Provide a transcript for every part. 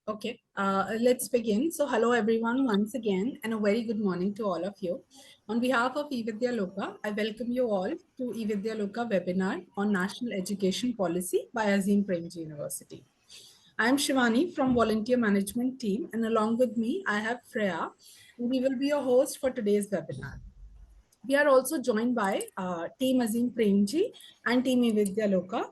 Okay, let's begin. So, hello everyone once again, and a very good morning to all of you. On behalf of e-vidyaloka, I welcome you all to e-vidyaloka webinar on National Education Policy by Azim Premji University. I am Shivani from Volunteer Management Team, and along with me, I have Freya, and we will be your host for today's webinar. We are also joined by Team Azim Premji and Team eVidyaloka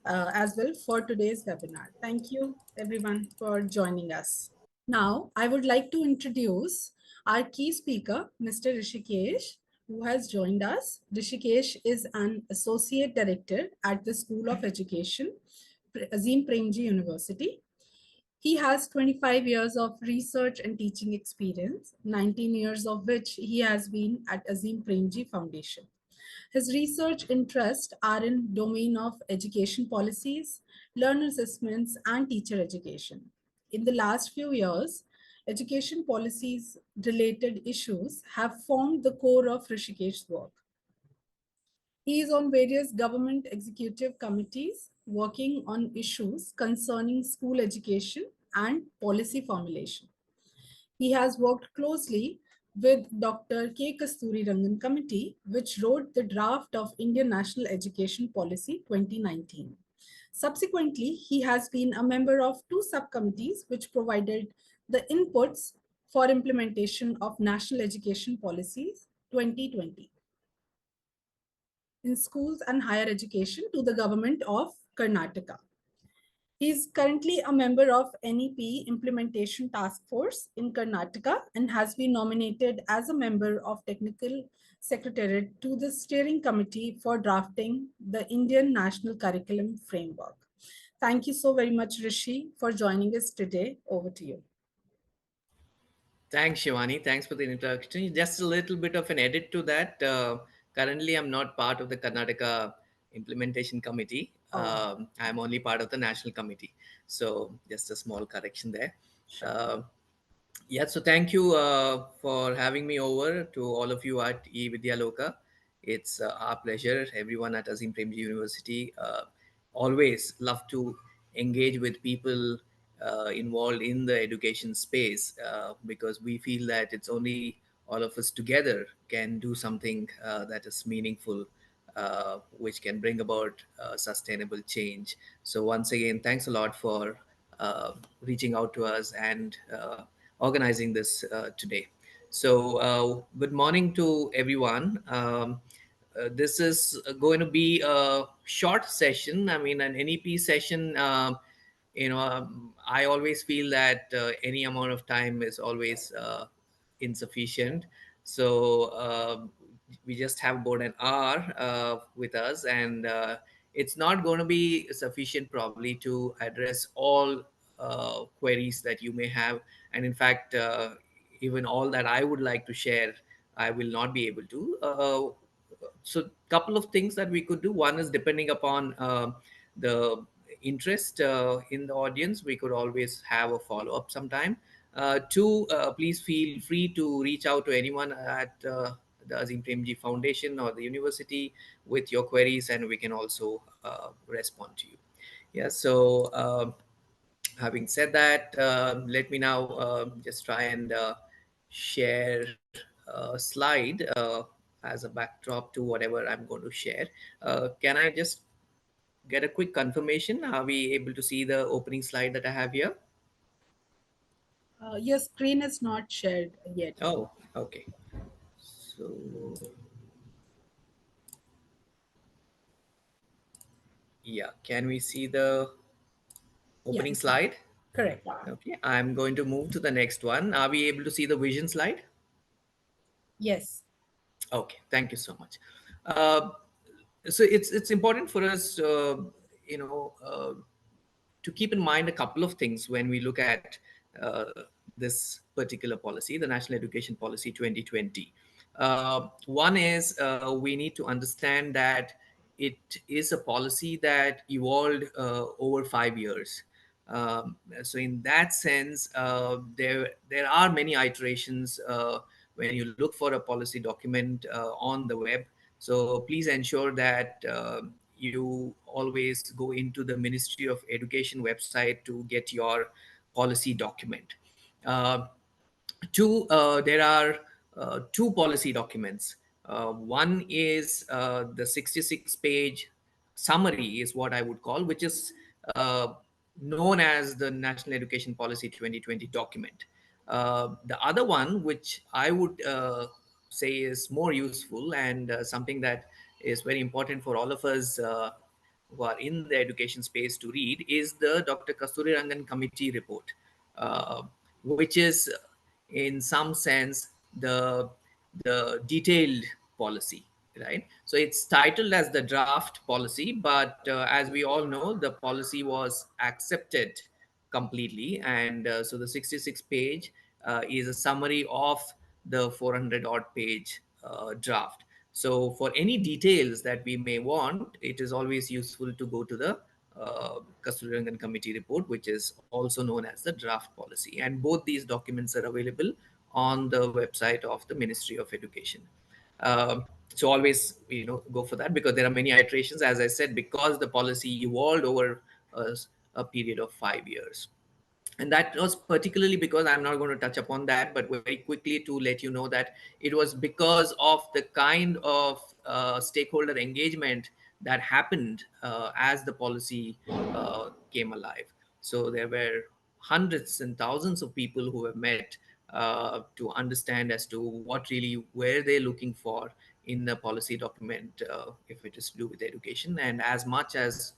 as well for today's webinar. Thank you everyone for joining us. Now, I would like to introduce our key speaker, Mr. Rishikesh, who has joined us. Rishikesh is an Associate Director at the School of Education, Azim Premji University. He has 25 years of research and teaching experience, 19 years of which he has been at Azim Premji Foundation. His research interests are in domain of education policies, learner assessments, and teacher education. In the last few years, education policies related issues have formed the core of Rishikesh's work. He is on various government executive committees working on issues concerning school education and policy formulation. He has worked closely with Dr. K. Kasturi Rangan Committee, which wrote the draft of Indian National Education Policy 2019. Subsequently, he has been a member of two subcommittees which provided the inputs for implementation of National Education Policies 2020 in schools and higher education to the government of Karnataka. He is currently a member of NEP Implementation Task Force in Karnataka and has been nominated as a member of Technical Secretariat to the Steering Committee for drafting the Indian National Curriculum Framework. Thank you so very much, Rishi, for joining us today. Over to you. Thanks, Shivani. Thanks for the introduction. Just a little bit of an edit to that. Currently, I'm not part of the Karnataka Implementation Committee. Oh, I'm only part of the National Committee. So, just a small correction there. sure. Uh, yeah, so thank you for having me over to all of you at e-vidyaloka. It's our pleasure. Everyone at Azim Premji University always love to engage with people involved in the education space because we feel that it's only all of us together can do something that is meaningful, which can bring about sustainable change. So once again, thanks a lot for reaching out to us and organizing this today. So, good morning to everyone. This is going to be a short session. I mean, an NEP session. I always feel that any amount of time is always insufficient. So we just have about an hour with us, and it's not going to be sufficient probably to address all queries that you may have. And in fact, even all that I would like to share, I will not be able to. So, couple of things that we could do. One is depending upon the interest in the audience, we could always have a follow up sometime. Two, please feel free to reach out to anyone at the Azim Premji Foundation or the university with your queries, and we can also respond to you. Yeah. So, having said that, let me now just try and share a slide as a backdrop to whatever I'm going to share. Can I just get a quick confirmation? Are we able to see the opening slide that I have here? Your screen is not shared yet. Oh, okay. So, yeah, can we see the Yeah, opening slide? correct. Okay, I'm going to move to the next one. Are we able to see the vision slide? Yes. Okay, thank you so much. Uh, so it's important for us, you know, to keep in mind a couple of things when we look at uh, this particular policy, the National Education Policy 2020. One is we need to understand that it is a policy that evolved over 5 years. So in that sense, there are many iterations when you look for a policy document on the web. So please ensure that you always go into the Ministry of Education website to get your policy document. Uh, there are two policy documents. One is the 66-page summary, is what I would call, which is uh, known as the National Education Policy 2020 document. The other one, which I would say is more useful and something that is very important for all of us who are in the education space to read, is the Dr. Kasturi Rangan Committee report, uh, which is in some sense the detailed policy, right? So it's titled as the draft policy, but as we all know, the policy was accepted completely, and so the 66 page is a summary of the 400 odd page draft. So for any details that we may want, it is always useful to go to the Kasturirangan Committee report, which is also known as the draft policy. And both these documents are available on the website of the Ministry of Education. So always, go for that, because there are many iterations, as I said, because the policy evolved over a period of 5 years. And that was particularly because, I'm not going to touch upon that, but very quickly to let you know that it was because of the kind of stakeholder engagement that happened as the policy came alive. So there were hundreds and thousands of people who have met to understand as to what really were they looking for in the policy document, if it is to do with education. And as much as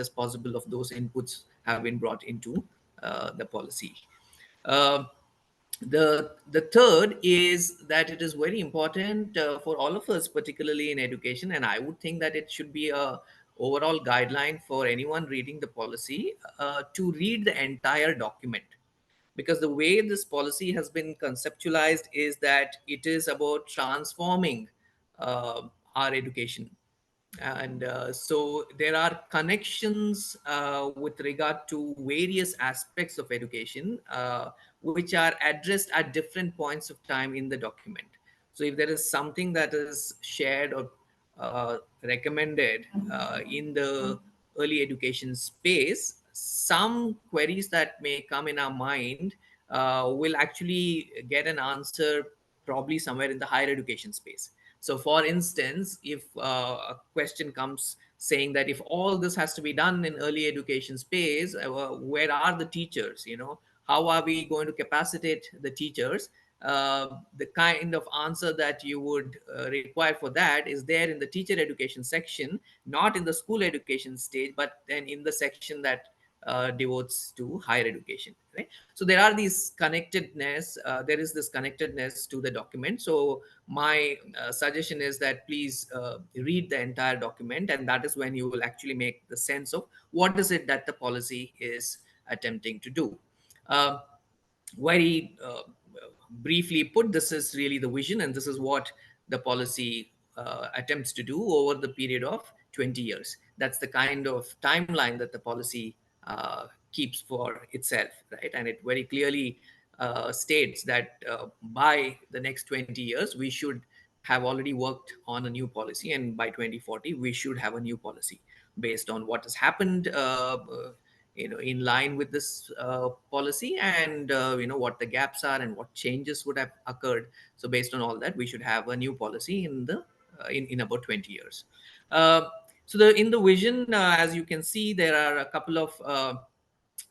possible of those inputs have been brought into the policy. Uh, the third is that it is very important for all of us, particularly in education, and I would think that it should be a overall guideline for anyone reading the policy, to read the entire document, because the way this policy has been conceptualized is that it is about transforming our education. And so there are connections with regard to various aspects of education, which are addressed at different points of time in the document. So if there is something that is shared or recommended in the early education space, some queries that may come in our mind will actually get an answer probably somewhere in the higher education space. So, for instance, if a question comes saying that if all this has to be done in early education space, where are the teachers? How are we going to capacitate the teachers? The kind of answer that you would require for that is there in the teacher education section, not in the school education stage, but then in the section that devotes to higher education, right? So there is this connectedness to the document. So my suggestion is that please read the entire document, and that is when you will actually make the sense of what is it that the policy is attempting to do. uh, very briefly put, this is really the vision, and this is what the policy attempts to do over the period of 20 years. That's the kind of timeline that the policy keeps for itself, right? And it very clearly states that by the next 20 years, we should have already worked on a new policy, and by 2040, we should have a new policy based on what has happened in line with this policy, and what the gaps are and what changes would have occurred. So based on all that, we should have a new policy in about 20 years. uh, so in the vision, as you can see, there are a couple of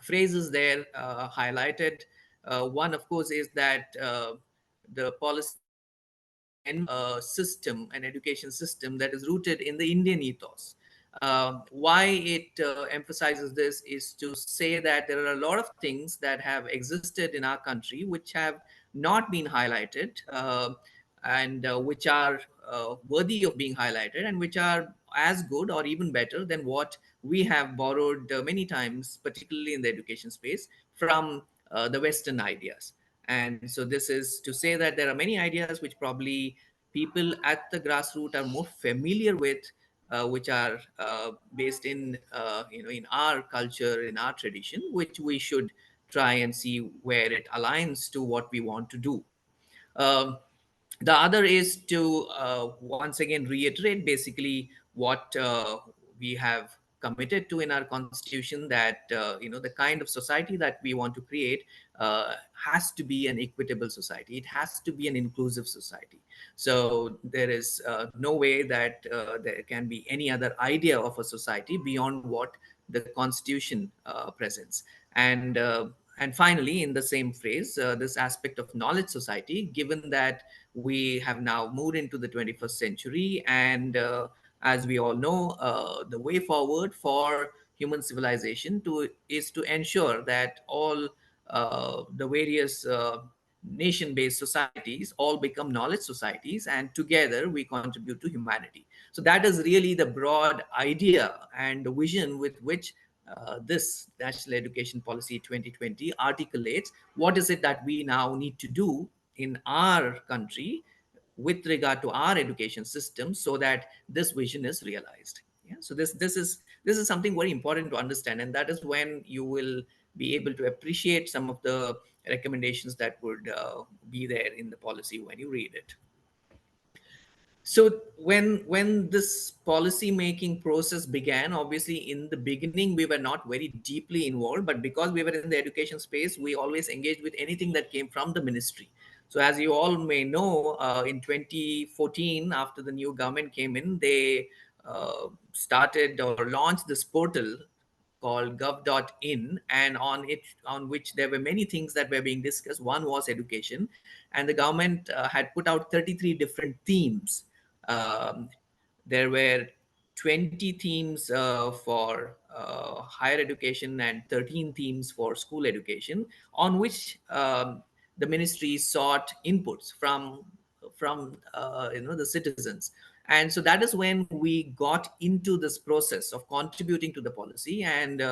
phrases there highlighted. One, of course, is that the policy aims to embed an education system that is rooted in the Indian ethos. Why it emphasizes this is to say that there are a lot of things that have existed in our country which have not been highlighted, and which are worthy of being highlighted, and which are as good or even better than what we have borrowed many times, particularly in the education space, from the Western ideas. And so this is to say that there are many ideas which probably people at the grassroots are more familiar with, which are based in our culture, in our tradition, which we should try and see where it aligns to what we want to do. Um, the other is to once again reiterate basically what we have committed to in our constitution that the kind of society that we want to create has to be an equitable society. It has to be an inclusive society. So there is no way that there can be any other idea of a society beyond what the constitution presents. And finally, in the same phrase, this aspect of knowledge society, given that we have now moved into the 21st century, and as we all know, the way forward for human civilization is to ensure that all the various nation-based societies all become knowledge societies, and together we contribute to humanity. So that is really the broad idea and the vision with which this National Education Policy 2020 articulates what is it that we now need to do in our country with regard to our education system so that this vision is realized. Yeah, so this is something very important to understand, and that is when you will be able to appreciate some of the recommendations that would be there in the policy when you read it. So when this policy making process began, obviously in the beginning we were not very deeply involved, but because we were in the education space, we always engaged with anything that came from the ministry. So as you all may know, in 2014, after the new government came in, they started or launched this portal called gov.in, and on which there were many things that were being discussed. One was education, and the government had put out 33 different themes. um, there were 20 themes for higher education and 13 themes for school education, on which the ministry sought inputs from the citizens. And so that is when we got into this process of contributing to the policy, and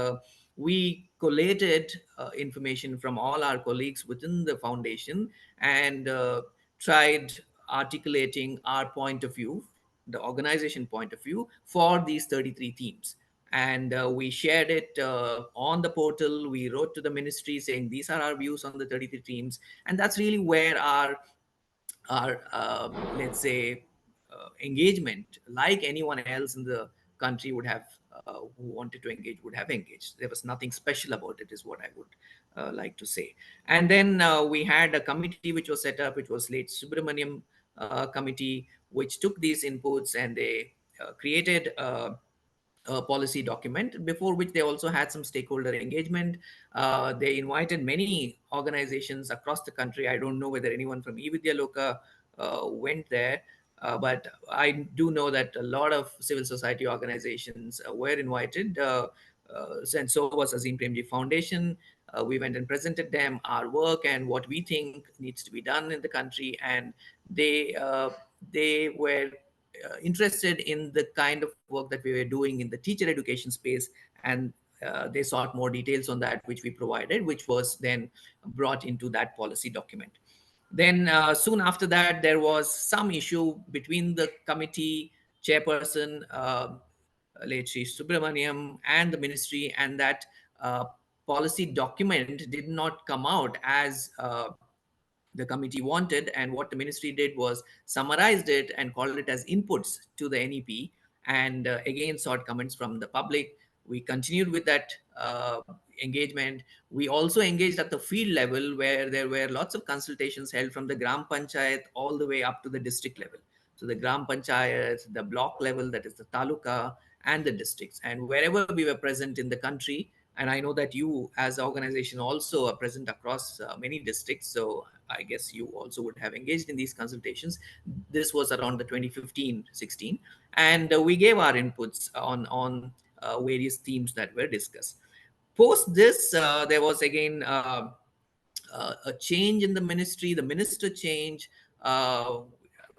we collated information from all our colleagues within the foundation, and tried articulating our point of view, the organization point of view, for these 33 themes. And we shared it on the portal. We wrote to the ministry saying these are our views on the 33 themes, and that's really where our let's say engagement, like anyone else in the country would have who wanted to engage would have engaged. There was nothing special about it, is what I would like to say. And then we had a committee which was set up, which was late Subramaniam committee, which took these inputs, and they created policy document, before which they also had some stakeholder engagement. They invited many organizations across the country. I don't know whether anyone from e-vidyaloka went there, but I do know that a lot of civil society organizations were invited, and so was Azim Premji Foundation. We went and presented them our work and what we think needs to be done in the country, and they were interested in the kind of work that we were doing in the teacher education space, and they sought more details on that, which we provided, which was then brought into that policy document. Then soon after that, there was some issue between the committee chairperson, late Sri Subramaniam, and the ministry, and that policy document did not come out as the committee wanted. And what the ministry did was summarized it and called it as inputs to the NEP, and again sought comments from the public. We continued with that engagement. We also engaged at the field level, where there were lots of consultations held from the gram panchayat all the way up to the district level. So the gram panchayat, the block level, that is the taluka, and the districts, and wherever we were present in the country. And I know that you as an organization also are present across many districts, so I guess you also would have engaged in these consultations. This was around the 2015-16, and we gave our inputs on various themes that were discussed. Post this, there was again a change in the ministry, the minister change,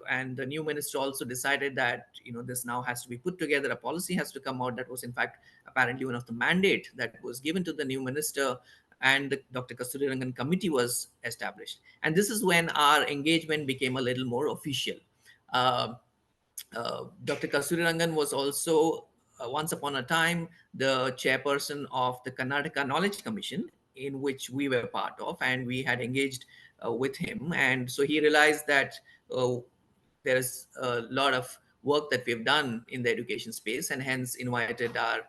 and the new minister also decided that this now has to be put together. A policy has to come out. That was in fact apparently one of the mandate that was given to the new minister, and the Dr. Kasturi Rangan committee was established. And this is when our engagement became a little more official. Uh, Dr. Kasturi Rangan was also, once upon a time, the chairperson of the Karnataka Knowledge Commission, in which we were part of, and we had engaged with him. And so he realized that uh, there's a lot of work that we've done in the education space, and hence invited our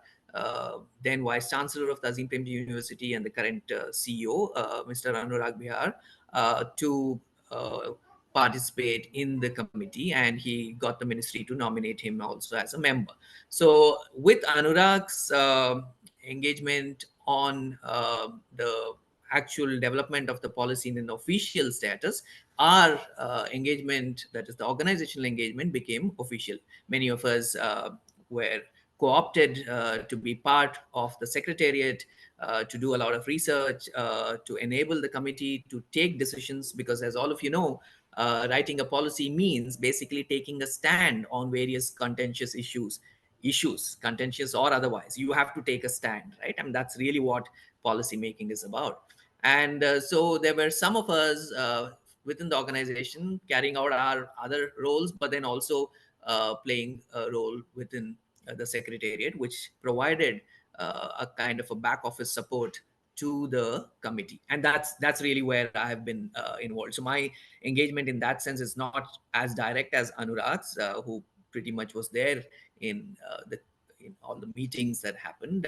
then Vice Chancellor of the Azim Premji University and the current CEO, Mr. Anurag Bihar, to participate in the committee, and he got the ministry to nominate him also as a member. So, with Anurag's engagement on the actual development of the policy in an official status, our engagement, that is the organizational engagement, became official. Many of us were co-opted to be part of the secretariat, to do a lot of research, to enable the committee to take decisions, because as all of you know, writing a policy means basically taking a stand on various contentious issues, contentious or otherwise. You have to take a stand, right? I mean, that's really what policy making is about. And so there were some of us within the organization carrying out our other roles, but then also playing a role within the secretariat, which provided a kind of a back office support to the committee. And that's really where I have been involved. So my engagement in that sense is not as direct as Anurag's, who pretty much was there in in all the meetings that happened.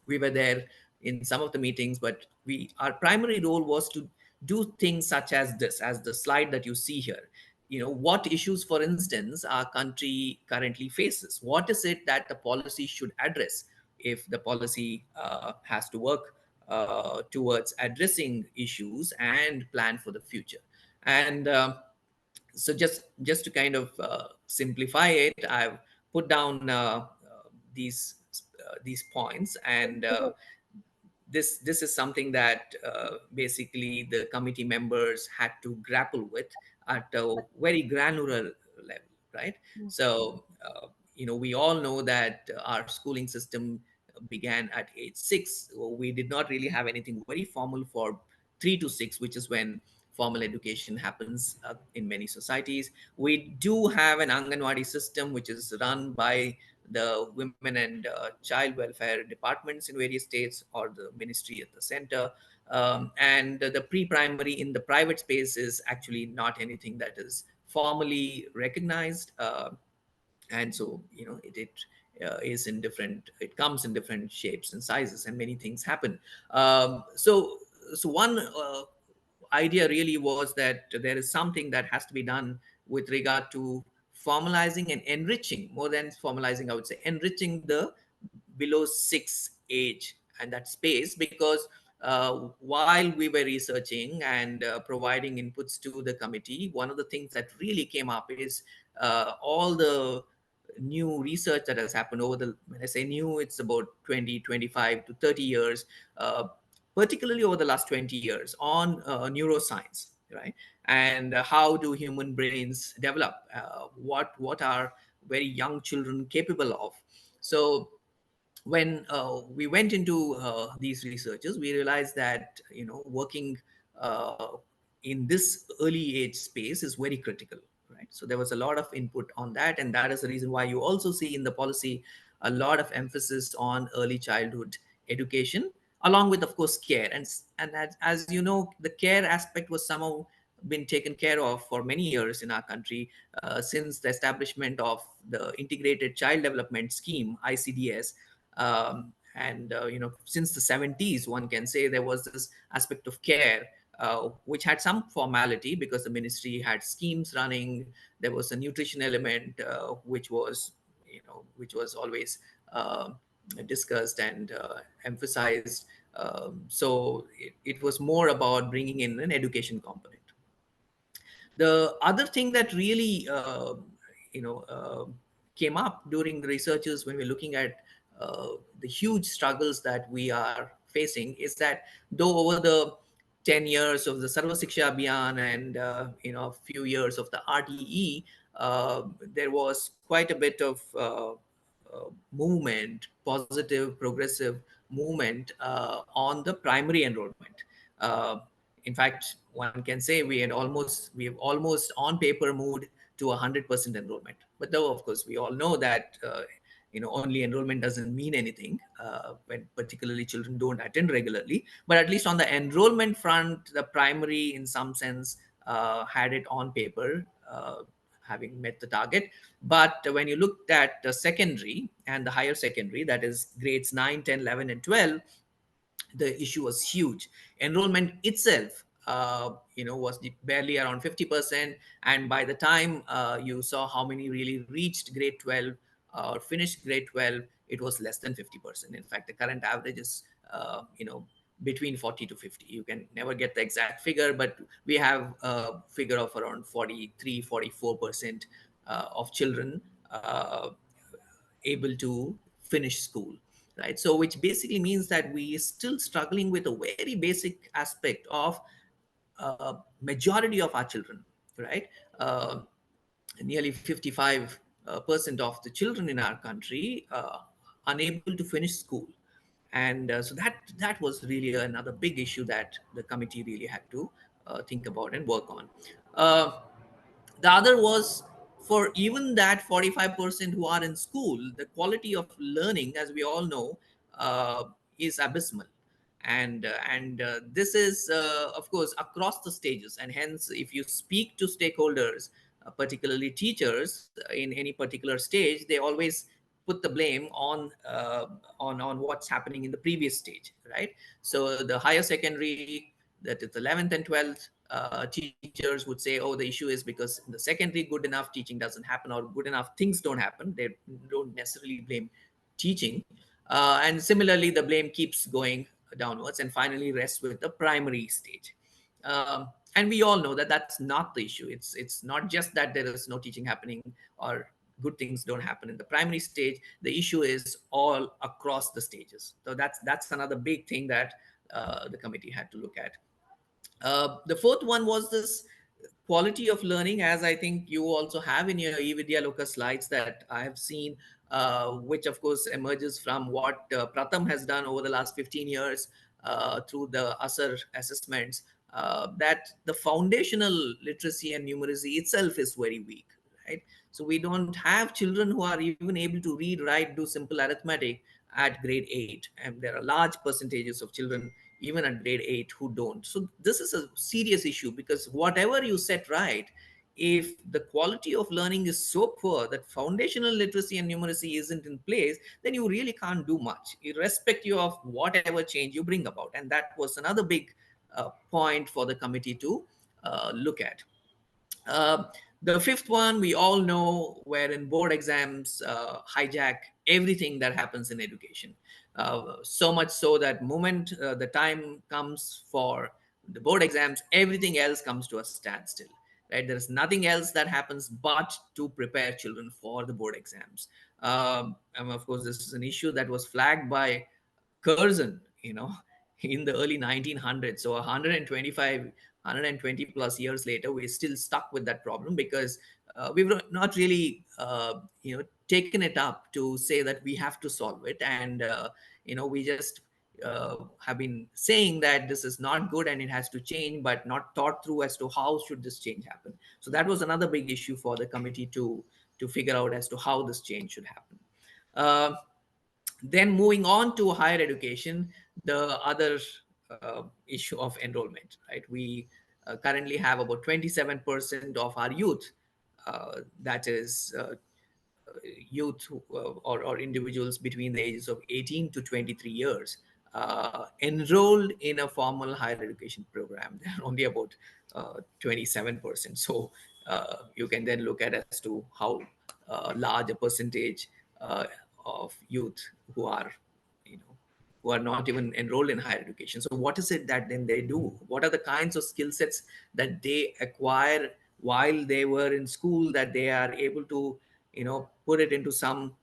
We were there in some of the meetings, but we our primary role was to do things such as this, as the slide that you see here. What issues, for instance, our country currently faces. What is it that the policy should address if the policy has to work towards addressing issues and plan for the future. And so just to kind of simplify it, I've put down these these points, and this is something that basically the committee members had to grapple with at a very granular level, right? So we all know that our schooling system began at age 6. We did not really have anything very formal for 3 to 6, which is when formal education happens in many societies. We do have an Anganwadi system, which is run by the women and child welfare departments in various states, or the ministry at the center. And the pre-primary in the private space is actually not anything that is formally recognized. And so it comes in different shapes and sizes, and many things happen. So one idea really was that there is something that has to be done with regard to formalizing and enriching, more than formalizing, I would say enriching the below 6 age and that space, because while we were researching and providing inputs to the committee, one of the things that really came up is all the new research that has happened over when I say new, it's about 20, 25 to 30 years, particularly over the last 20 years, on neuroscience, right? And how do human brains develop? What are very young children capable of? So when we went into these researches, we realized that working uh, in this early age space is very critical, right? So there was a lot of input on that, and that is the reason why you also see in the policy a lot of emphasis on early childhood education, along with, of course, care. And as you know, the care aspect was somehow been taken care of for many years in our country, since the establishment of the Integrated Child Development Scheme, ICDS. And since the 70s, one can say there was this aspect of care, which had some formality because the ministry had schemes running. There was a nutrition element, which was always discussed and emphasized. So it was more about bringing in an education component. The other thing that really you know uh, came up during the researches when we're looking at the huge struggles that we are facing is that, though over the 10 years of the Sarva Shiksha Abhiyan and a few years of the RTE, there was quite a bit of movement, positive, progressive movement on the primary enrollment. Uh, in fact, one can say we have almost on paper moved to 100% enrollment. But though, of course, we all know that only enrollment doesn't mean anything when particularly children don't attend regularly. But at least on the enrollment front, the primary, in some sense, had it on paper, having met the target. But when you looked at the secondary and the higher secondary, that is grades 9, 10, 11, and 12, the issue was huge. Enrollment itself, was barely around 50%. And by the time you saw how many really reached grade 12 or finished grade 12, it was less than 50%. In fact, the current average is, between 40 to 50. You can never get the exact figure, but we have a figure of around 43, 44% of children able to finish school, right? So which basically means that we are still struggling with a very basic aspect of majority of our children, right? Nearly 55% of the children in our country unable to finish school. And so that was really another big issue that the committee really had to think about and work on. uh, the other was, for even that 45% who are in school, the quality of learning, as we all know, uh, is abysmal. And this is, of course, across the stages. And hence, if you speak to stakeholders, particularly teachers, in any particular stage, they always put the blame on what's happening in the previous stage, right? So the higher secondary, that is 11th and 12th, teachers would say, oh, the issue is because in the secondary, good enough teaching doesn't happen, or good enough things don't happen. They don't necessarily blame teaching. And similarly, the blame keeps going downwards and finally rests with the primary stage. And we all know that that's not the issue. It's not just that there is no teaching happening or good things don't happen in the primary stage. The issue is all across the stages. So that's another big thing that the committee had to look at. The fourth one was this quality of learning, as I think you also have in your e-vidyaloka slides that I have seen, which of course emerges from what Pratham has done over the last 15 years through the ASAR assessments, that the foundational literacy and numeracy itself is very weak, right? So we don't have children who are even able to read, write, do simple arithmetic at grade 8, and there are large percentages of children even at grade 8 who don't. So this is a serious issue, because whatever you set right, if the quality of learning is so poor that foundational literacy and numeracy isn't in place, then you really can't do much, irrespective of whatever change you bring about. And that was another big point for the committee to look at. uh, the fifth one, we all know, wherein board exams hijack everything that happens in education. So much so that moment the time comes for the board exams, everything else comes to a standstill. Right? There is nothing else that happens but to prepare children for the board exams. And of course, this is an issue that was flagged by Curzon, in the early 1900s. So 125, 120 plus years later, we're still stuck with that problem, because we've not really, taken it up to say that we have to solve it. And, we just have been saying that this is not good and it has to change, but not thought through as to how should this change happen. So that was another big issue for the committee to figure out as to how this change should happen. Uh, then moving on to higher education, the other issue of enrollment, right? We currently have about 27% of our youth, that is youth or individuals between the ages of 18 to 23 years enrolled in a formal higher education program. They're only about 27%. So you can then look at as to how large a percentage uh, of youth who are, you know, who are not even enrolled in higher education. So what is it that then they do? What are the kinds of skill sets that they acquire while they were in school, that they are able to, put it into some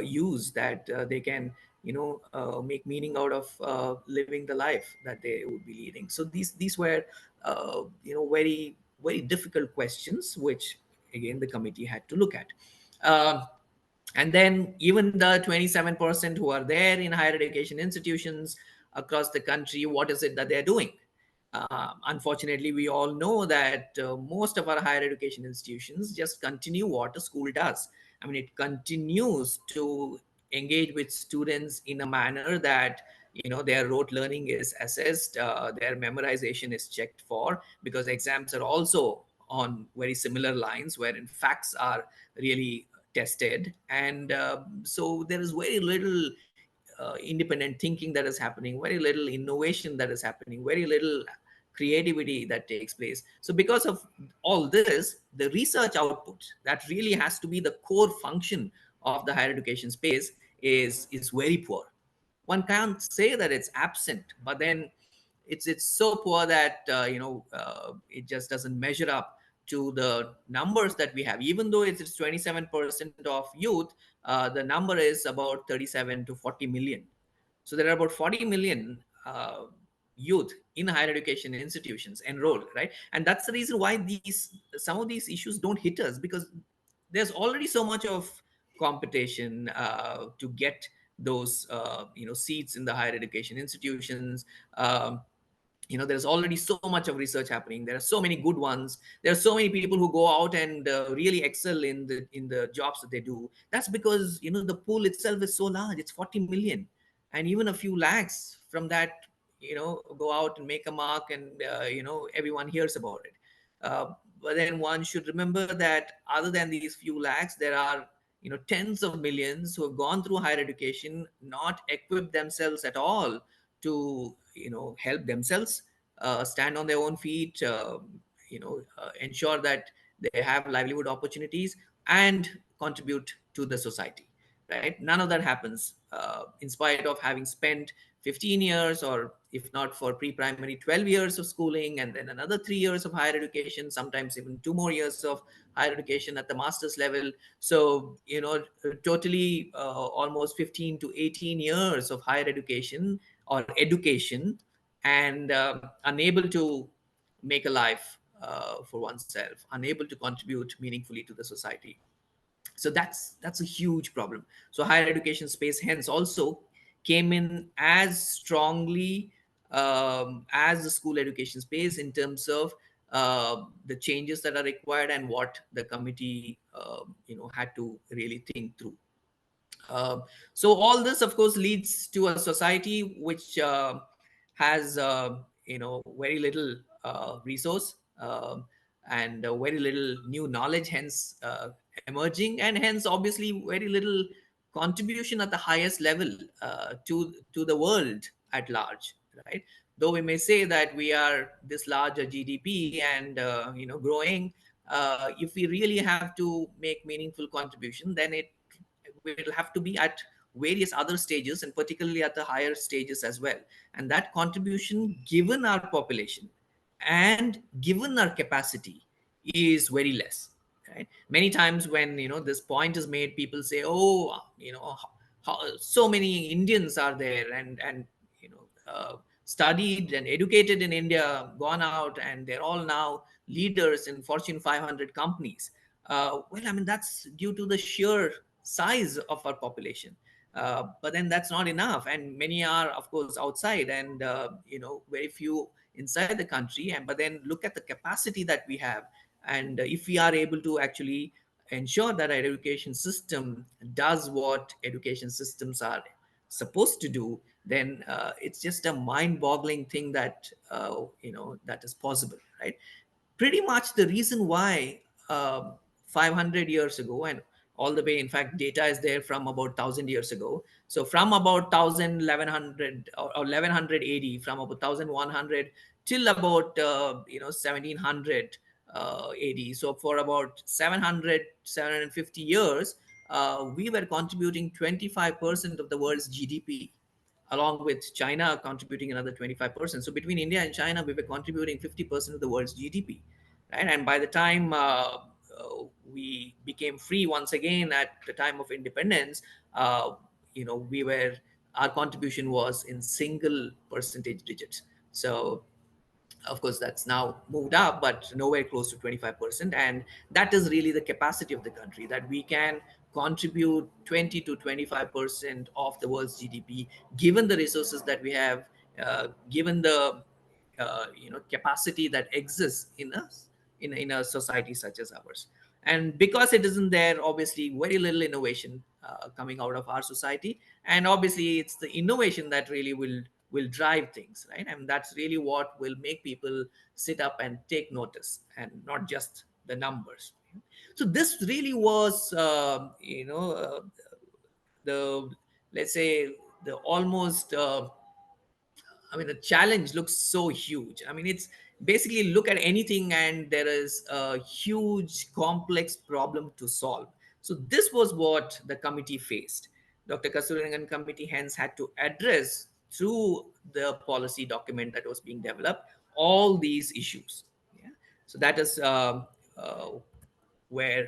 use that they can, make meaning out of living the life that they would be leading. So these were, very very difficult questions, which again the committee had to look at. Um and then even the 27% who are there in higher education institutions across the country, what is it that they're doing? Unfortunately, we all know that most of our higher education institutions just continue what a school does. I mean, it continues to engage with students in a manner that, their rote learning is assessed, their memorization is checked for, because exams are also on very similar lines, wherein facts are really tested. And so there is very little independent thinking that is happening, very little innovation that is happening, very little creativity that takes place. So because of all this, the research output that really has to be the core function of the higher education space is very poor. One can't say that it's absent, but then it's so poor that it just doesn't measure up to the numbers that we have. Even though it's 27% of youth, the number is about 37 to 40 million. So there are about 40 million youth in higher education institutions enrolled, right? And that's the reason why these some of these issues don't hit us, because there's already so much of competition to get those seats in the higher education institutions. um, there's already so much of research happening. There are so many good ones. There are so many people who go out and really excel in the jobs that they do. That's because the pool itself is so large. It's 40 million, and even a few lakhs from that go out and make a mark, and everyone hears about it. uh, but then one should remember that other than these few lakhs, there are tens of millions who have gone through higher education, not equipped themselves at all to help themselves stand on their own feet, ensure that they have livelihood opportunities and contribute to the society, right? None of that happens, in spite of having spent 15 years, or if not for pre-primary, 12 years of schooling, and then another 3 years of higher education, sometimes even 2 more years of higher education at the master's level. So totally almost 15 to 18 years of higher education or education, and unable to make a life for oneself, unable to contribute meaningfully to the society. So that's a huge problem. So higher education space hence also came in as strongly as the school education space, in terms of the changes that are required and what the committee had to really think through. uh, so all this, of course, leads to a society which has very little resource, and very little new knowledge, hence emerging, and hence obviously very little contribution at the highest level to the world at large, right? Though we may say that we are this large a GDP and growing, if we really have to make meaningful contribution, then it will have to be at various other stages, and particularly at the higher stages as well. And that contribution, given our population and given our capacity, is very less, right? Many times when this point is made, people say, oh, so many Indians are there, and studied and educated in India, gone out, and they're all now leaders in Fortune 500 companies. Well, I mean, that's due to the sheer size of our population. But then that's not enough, and many are, of course, outside, and very few inside the country. And but then look at the capacity that we have, and if we are able to actually ensure that our education system does what education systems are supposed to do, then it's just a mind-boggling thing that that is possible, right? Pretty much the reason why 500 years ago, and all the way, in fact, data is there from about 1000 years ago. So from about 1000, 1100, or 1100 AD, from about 1100 till about 1700 AD. So for about 700, 750 years, we were contributing 25% of the world's GDP, along with China contributing another 25%. So between India and China, we were contributing 50% of the world's GDP, right? And by the time we became free once again at the time of independence, we were our contribution was in single percentage digits. So of course that's now moved up, but nowhere close to 25%. And that is really the capacity of the country, that we can contribute 20 to 25% of the world's GDP, given the resources that we have, given the capacity that exists in us, in a society such as ours. And because it isn't there, obviously very little innovation coming out of our society. And obviously it's the innovation that really will drive things, right? And that's really what will make people sit up and take notice, and not just the numbers. So this really was, the, let's say, the almost I mean, the challenge looks so huge. I mean, it's basically look at anything and there is a huge, complex problem to solve. So this was what the committee faced. Dr. Kasturirangan committee hence had to address through the policy document that was being developed all these issues. Yeah. So that is uh, where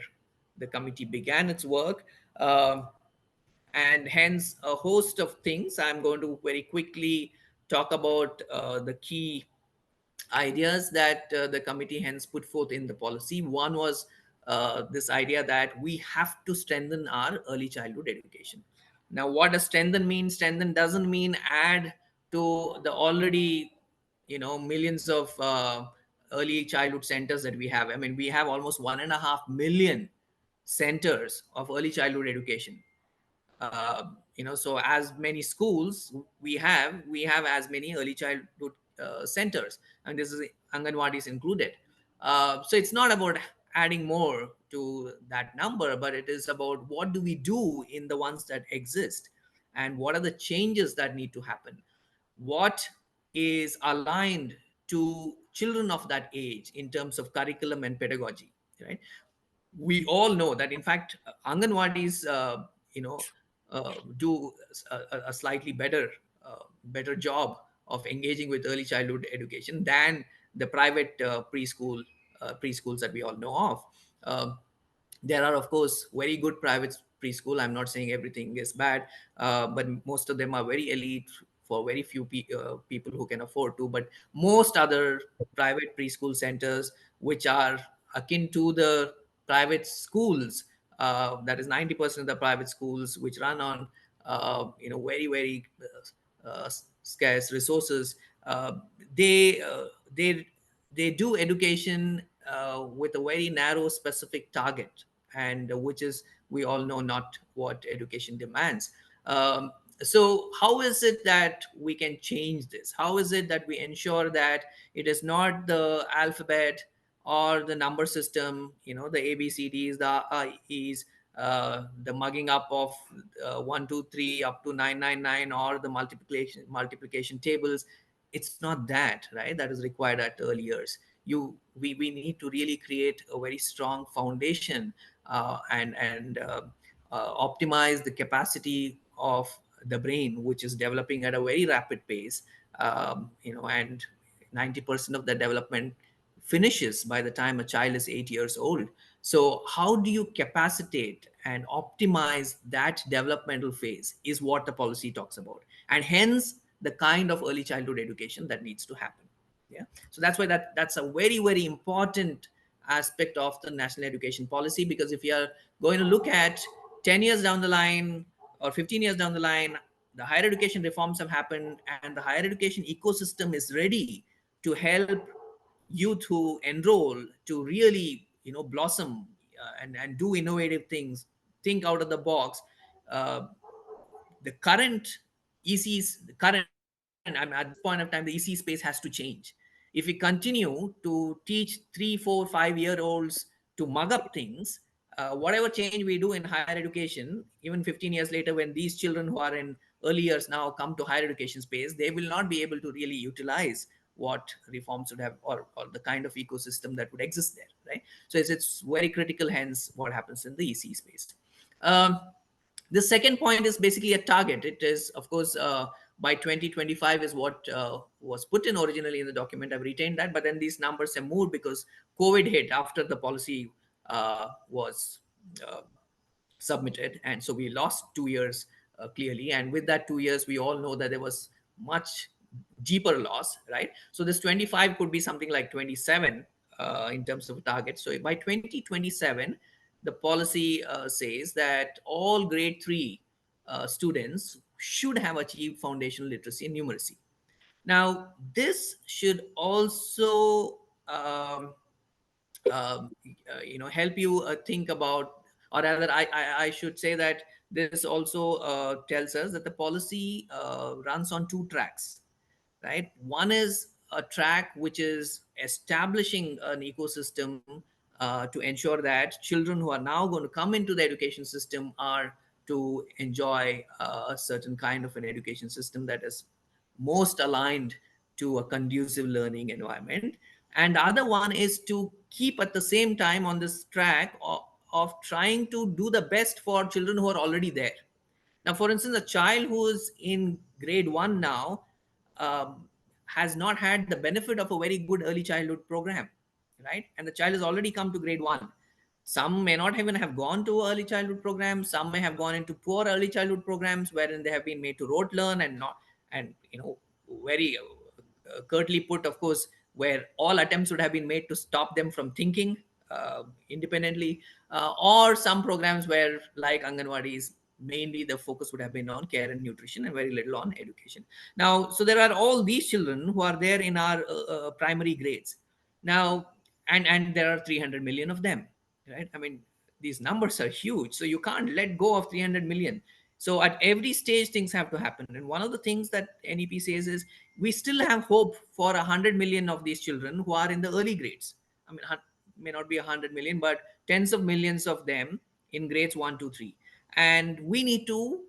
the committee began its work. And hence a host of things. I'm going to very quickly talk about the key ideas that the committee hence put forth in the policy. One was this idea that we have to strengthen our early childhood education. Now, what does strengthen mean? Strengthen doesn't mean add to the already, millions of early childhood centers that we have. I mean, we have almost 1.5 million centers of early childhood education. So as many schools we have as many early childhood centers, and this is Anganwadis included. So it's not about adding more to that number, but it is about what do we do in the ones that exist, and what are the changes that need to happen, what is aligned to children of that age in terms of curriculum and pedagogy, right? We all know that in fact Anganwadis you know do a slightly better job of engaging with early childhood education than the private preschools that we all know of. Um there are of course very good private preschool. I'm not saying everything is bad, but most of them are very elite for very few people who can afford to. But most other private preschool centers, which are akin to the private schools, that is 90% of the private schools, which run on very scarce resources. Uh, they uh, they they do education with a very narrow specific target, and which is, we all know, not what education demands. So how is it that we can change this? How is it that we ensure that it is not the alphabet or the number system, the ABCDs, the IEs, the mugging up of 1 2 3 up to 999, or the multiplication tables? It's not that, right, that is required at early years. We need to really create a very strong foundation, and optimize the capacity of the brain, which is developing at a very rapid pace. And 90% of the development finishes by the time a child is 8 years old. So how do you capacitate and optimize that developmental phase is what the policy talks about, and hence the kind of early childhood education that needs to happen. Yeah. So that's why that's a very important aspect of the national education policy, because if you are going to look at 10 years down the line or 15 years down the line, the higher education reforms have happened and the higher education ecosystem is ready to help youth who enroll to really blossom, and do innovative things, think out of the box. uh, the current ECs, the current, I mean, at this point of time, the EC space has to change. If we continue to teach 3 4 5 year olds to mug up things, whatever change we do in higher education, even 15 years later, when these children who are in early years now come to higher education space, they will not be able to really utilize what reforms would have, or the kind of ecosystem that would exist there, right? So it's very critical, hence what happens in the EC space. um, the second point is basically a target. It is, of course, by 2025 is what was put in originally in the document. I've retained that, but then these numbers have moved because COVID hit after the policy was uh, submitted, and so we lost 2 years clearly. And with that 2 years, we all know that there was much deeper loss, right? So this 25 could be something like 27 in terms of target. So by 2027, the policy says that all grade 3 students should have achieved foundational literacy and numeracy. Now this should also help you think about, or rather I should say that this also tells us that the policy runs on two tracks. right? One is a track which is establishing an ecosystem to ensure that children who are now going to come into the education system are to enjoy a certain kind of an education system that is most aligned to a conducive learning environment. And the other one is to keep at the same time on this track of trying to do the best for children who are already there. Now, for instance, a child who is in grade one now um, has not had the benefit of a very good early childhood program, right? And the child has already come to grade one. Some may not even have gone to early childhood programs. Some may have gone into poor early childhood programs wherein they have been made to rote learn and not, and very curtly put, of course, where all attempts would have been made to stop them from thinking independently, or some programs where, like Anganwadis, mainly the focus would have been on care and nutrition and very little on education. Now, so there are all these children who are there in our primary grades now, and there are 300 million of them, right? I mean, these numbers are huge, so you can't let go of 300 million. So at every stage things have to happen, and one of the things that NEP says is we still have hope for 100 million of these children who are in the early grades. I mean, may not be 100 million, but tens of millions of them in grades 1 2 3, and we need to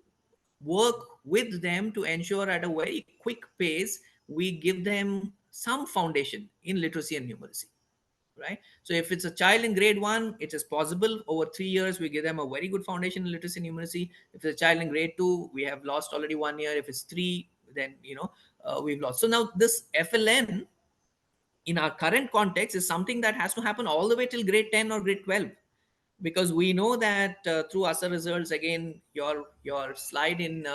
work with them to ensure at a very quick pace we give them some foundation in literacy and numeracy, right? So if it's a child in grade one, it is possible over 3 years we give them a very good foundation in literacy and numeracy. If it's a child in grade two, we have lost already 1 year. If it's three, then we've lost. So now this FLN in our current context is something that has to happen all the way till grade 10 or grade 12, because we know that through ASA results, again, your slide in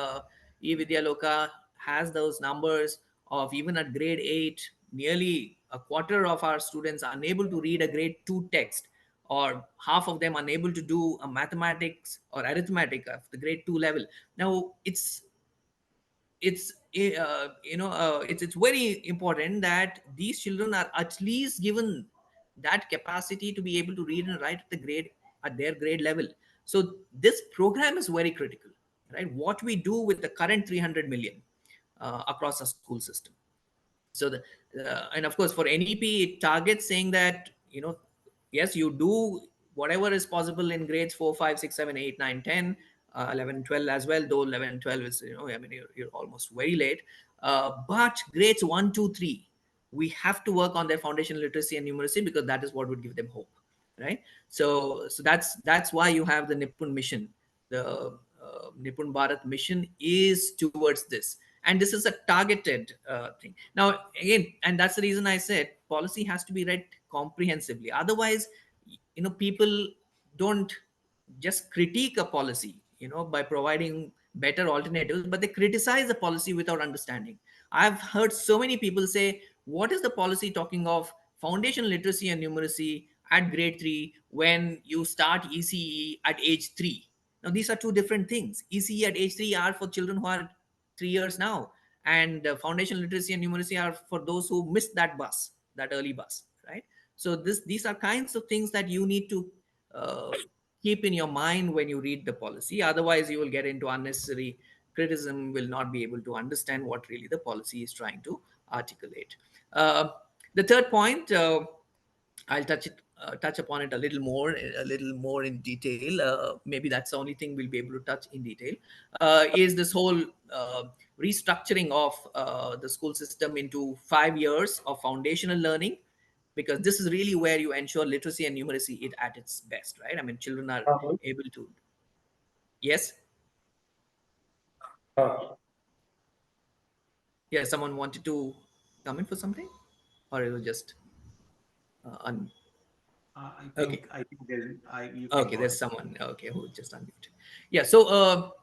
e-vidyaloka has those numbers of even at grade 8, nearly a quarter of our students are unable to read a grade 2 text, or half of them unable to do a mathematics or arithmetic of the grade 2 level. Now it's very important that these children are at least given that capacity to be able to read and write at their grade level. So this program is very critical, right? What we do with the current 300 million across our school system. So and of course for NEP it targets saying that, yes, you do whatever is possible in grades 4 5 6 7 8 9 10, 11 12 as well, though 11 and 12 is, I mean, you're almost very late. But grades 1 2 3, we have to work on their foundation literacy and numeracy, because that is what would give them hope, right? So that's why you have the Nippon mission. The Nippon Bharat mission is towards this, and this is a targeted thing. Now again, and that's the reason I said policy has to be read comprehensively. Otherwise, people don't just critique a policy, by providing better alternatives, but they criticize the policy without understanding. I've heard so many people say, what is the policy talking of foundation literacy and numeracy at grade 3 when you start ECE at age 3? Now these are two different things. ECE at age 3 are for children who are 3 years now, and foundation literacy and numeracy are for those who missed that early bus, right? So these are kinds of things that you need to uh, keep in your mind when you read the policy. Otherwise you will get into unnecessary criticism, will not be able to understand what really the policy is trying to articulate. uh, the third point, I'll touch upon it a little more in detail. Maybe that's the only thing we'll be able to touch in detail. Is this whole restructuring of the school system into 5 years of foundational learning, because this is really where you ensure literacy and numeracy it at its best, right? I mean, children are able to. Yes, Uh, yeah. Someone wanted to come in for something, or it was just I okay. think there's I you can Okay, go there's ahead. someone. Okay, who just unmuted. Yeah. So,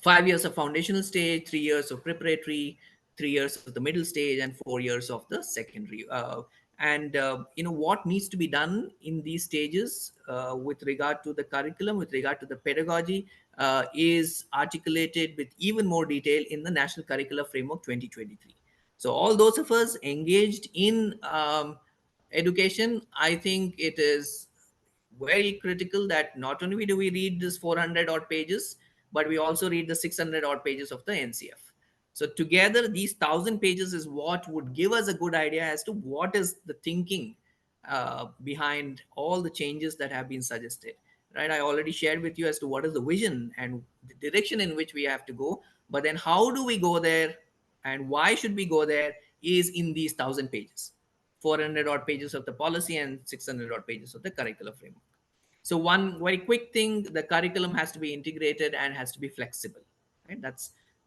5 years of foundational stage, 3 years of preparatory, 3 years of the middle stage, and 4 years of the secondary. And what needs to be done in these stages with regard to the curriculum, with regard to the pedagogy, is articulated with even more detail in the National Curricular Framework 2023. So all those of us engaged in education, I think it is very critical that not only do we read this 400 odd pages, but we also read the 600 odd pages of the NCF. So together, these 1,000 pages is what would give us a good idea as to what is the thinking behind all the changes that have been suggested. Right? I already shared with you as to what is the vision and the direction in which we have to go. But then, how do we go there, and why should we go there? Is in these 1,000 pages, 400 odd pages of the policy and 600 odd pages of the curriculum framework. So one very quick thing: the curriculum has to be integrated and has to be flexible. Right?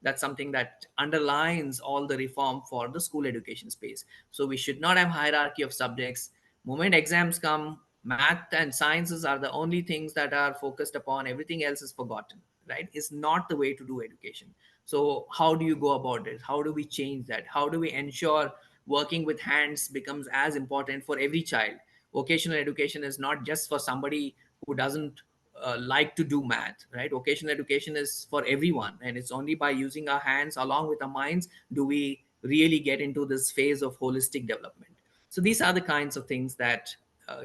That's something that underlines all the reform for the school education space. So we should not have hierarchy of subjects. Moment exams come, math and sciences are the only things that are focused upon. Everything else is forgotten. Right? Is not the way to do education. So how do you go about it? How do we change that? How do we ensure working with hands becomes as important for every child? Vocational education is not just for somebody who doesn't like to do math, right? Vocational education is for everyone, and it's only by using our hands along with our minds do we really get into this phase of holistic development. So these are the kinds of things that uh,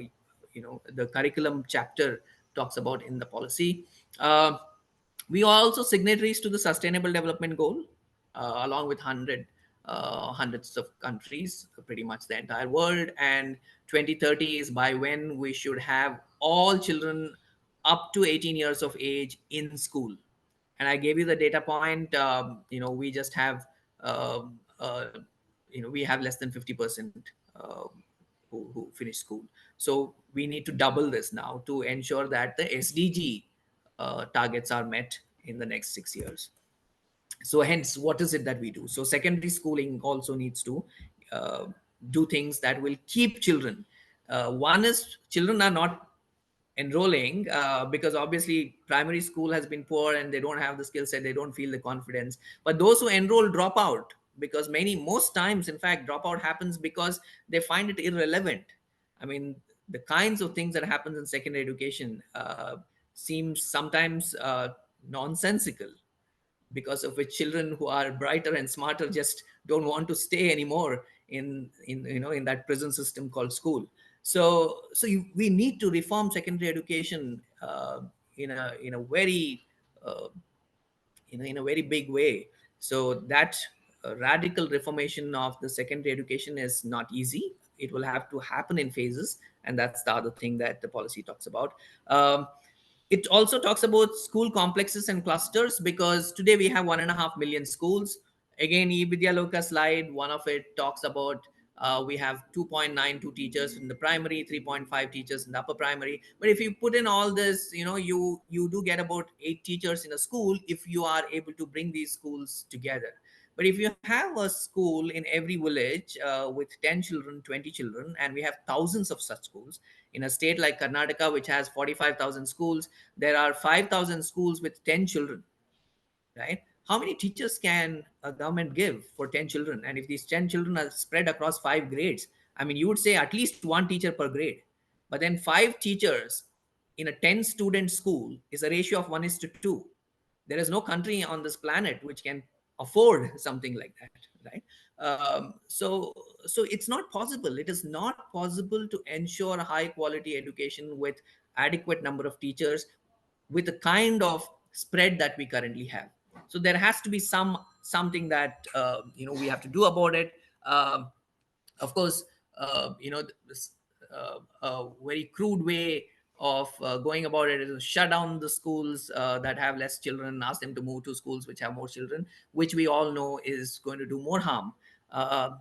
the curriculum chapter talks about in the policy. Uh, we are also signatories to the Sustainable Development Goal, along with hundreds of countries, pretty much the entire world. And 2030 is by when we should have all children up to 18 years of age in school. And I gave you the data point. We just have, we have less than 50% who finish school. So we need to double this now to ensure that the SDG targets are met in the next 6 years. So hence, what is it that we do? So secondary schooling also needs to uh, do things that will keep children. One is, children are not enrolling because obviously primary school has been poor and they don't have the skill set, they don't feel the confidence. But those who enroll drop out, because most times, in fact, dropout happens because they find it irrelevant. I mean, the kinds of things that happens in secondary education seems sometimes nonsensical, because of which children who are brighter and smarter just don't want to stay anymore in that prison system called school. We need to reform secondary education in a very uh, in a very big way. So that radical reformation of the secondary education is not easy. It will have to happen in phases, and that's the other thing that the policy talks about. It also talks about school complexes and clusters, because today we have 1.5 million schools. Again, e-vidyaloka slide, one of it talks about we have 2.92 teachers in the primary, 3.5 teachers in the upper primary. But if you put in all this, you do get about 8 teachers in a school if you are able to bring these schools together. But if you have a school in every village with 10 children, 20 children, and we have thousands of such schools in a state like Karnataka, which has 45,000 schools, there are 5,000 schools with 10 children, right? How many teachers can a government give for 10 children? And if these 10 children are spread across 5 grades, I mean, you would say at least one teacher per grade. But then 5 teachers in a 10 student school is a ratio of 1 is to 2. There is no country on this planet which can afford something like that, right? So it's not possible. It is not possible to ensure high quality education with adequate number of teachers with the kind of spread that we currently have. So there has to be something that we have to do about it. Um, of course, this very crude way of going about it is to shut down the schools that have less children, ask them to move to schools which have more children, which we all know is going to do more harm.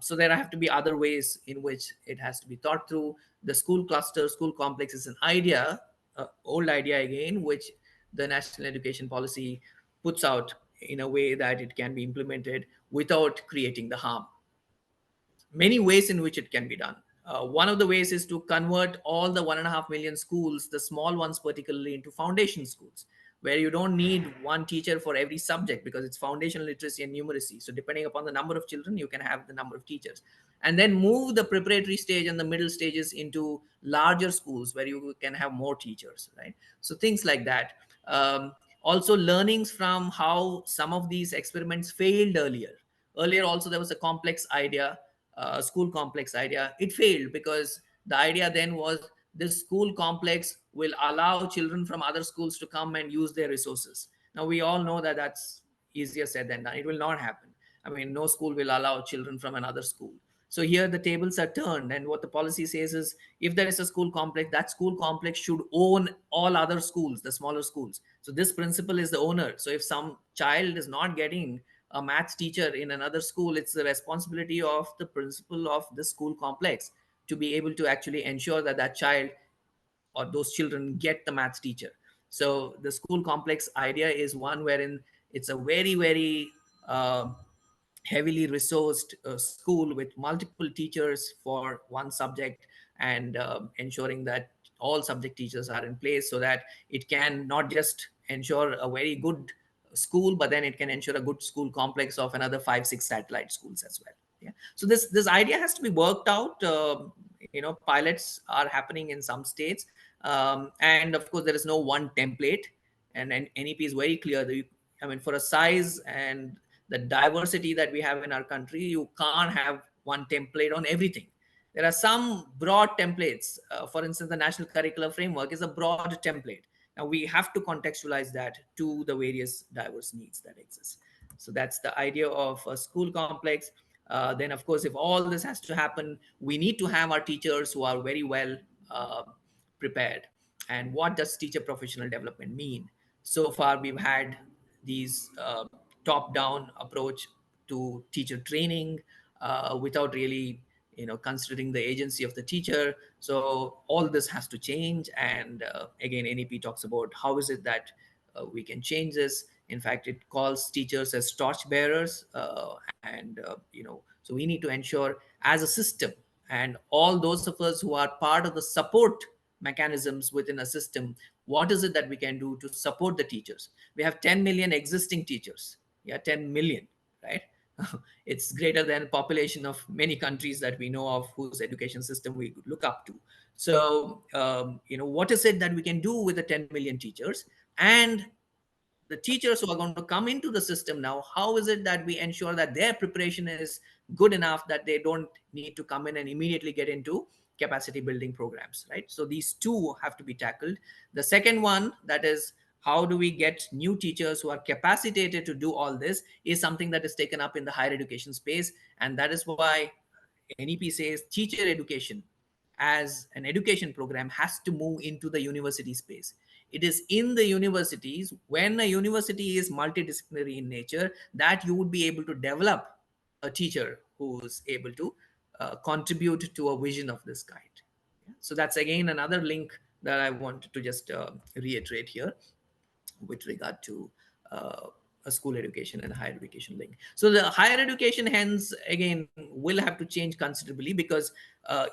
So there have to be other ways in which it has to be thought through. The school cluster, school complex is an idea, old idea again, which the national education policy puts out in a way that it can be implemented without creating the harm. Many ways in which it can be done. One of the ways is to convert all the 1.5 million schools, the small ones particularly, into foundation schools, where you don't need one teacher for every subject because it's foundational literacy and numeracy. So depending upon the number of children, you can have the number of teachers. And then move the preparatory stage and the middle stages into larger schools where you can have more teachers, right? So things like that. Also, learnings from how some of these experiments failed earlier. Earlier also there was a complex idea, school complex idea. It failed because the idea then was this school complex will allow children from other schools to come and use their resources. Now we all know that that's easier said than done. It will not happen. I mean, no school will allow children from another school. So here the tables are turned, and what the policy says is, if there is a school complex, that school complex should own all other schools, the smaller schools. So this principal is the owner. So if some child is not getting a maths teacher in another school, it's the responsibility of the principal of the school complex to be able to actually ensure that that child or those children get the maths teacher. So the school complex idea is one wherein it's a very, very heavily resourced school with multiple teachers for one subject, and ensuring that all subject teachers are in place so that it can not just ensure a very good school, but then it can ensure a good school complex of another 5 6 satellite schools as well. Yeah. So this idea has to be worked out. Pilots are happening in some states, and of course there is no one template, and NEP is very clear that I mean, for a size and the diversity that we have in our country, you can't have one template on everything. There are some broad templates. For instance, the National Curricular Framework is a broad template. Now we have to contextualize that to the various diverse needs that exist. So that's the idea of a school complex. Then, of course, if all this has to happen, we need to have our teachers who are very well uh, prepared. And what does teacher professional development mean? So far, we've had these top-down approach to teacher training without really considering the agency of the teacher. So all this has to change, and again NEP talks about how is it that we can change this. In fact, it calls teachers as torch bearers, and so we need to ensure as a system, and all those of us who are part of the support mechanisms within a system, what is it that we can do to support the teachers? We have 10 million existing teachers. Yeah, 10 million, right? It's greater than population of many countries that we know of whose education system we look up to. So what is it that we can do with the 10 million teachers, and the teachers who are going to come into the system now, how is it that we ensure that their preparation is good enough that they don't need to come in and immediately get into capacity building programs, right? So these two have to be tackled. The second one, that is, how do we get new teachers who are capacitated to do all this, is something that is taken up in the higher education space. And that is why NEP says teacher education as an education program has to move into the university space. It is in the universities, when a university is multidisciplinary in nature, that you would be able to develop a teacher who's able to contribute to a vision of this kind. Yeah. So that's again another link that I wanted to just reiterate here with regard to uh, a school education and higher education link. So the higher education, hence, again, will have to change considerably, because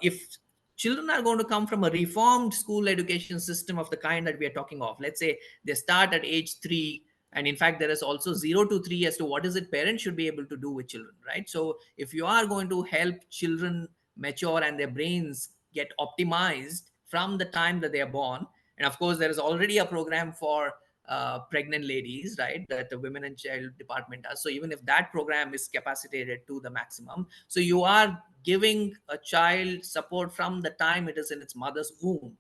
if children are going to come from a reformed school education system of the kind that we are talking of, let's say they start at age 3, and in fact there is also 0 to 3 as to what is it parents should be able to do with children, right? So if you are going to help children mature and their brains get optimized from the time that they are born, and of course there is already a program for pregnant ladies, right, that the women and child department does. So even if that program is capacitated to the maximum, so you are giving a child support from the time it is in its mother's womb.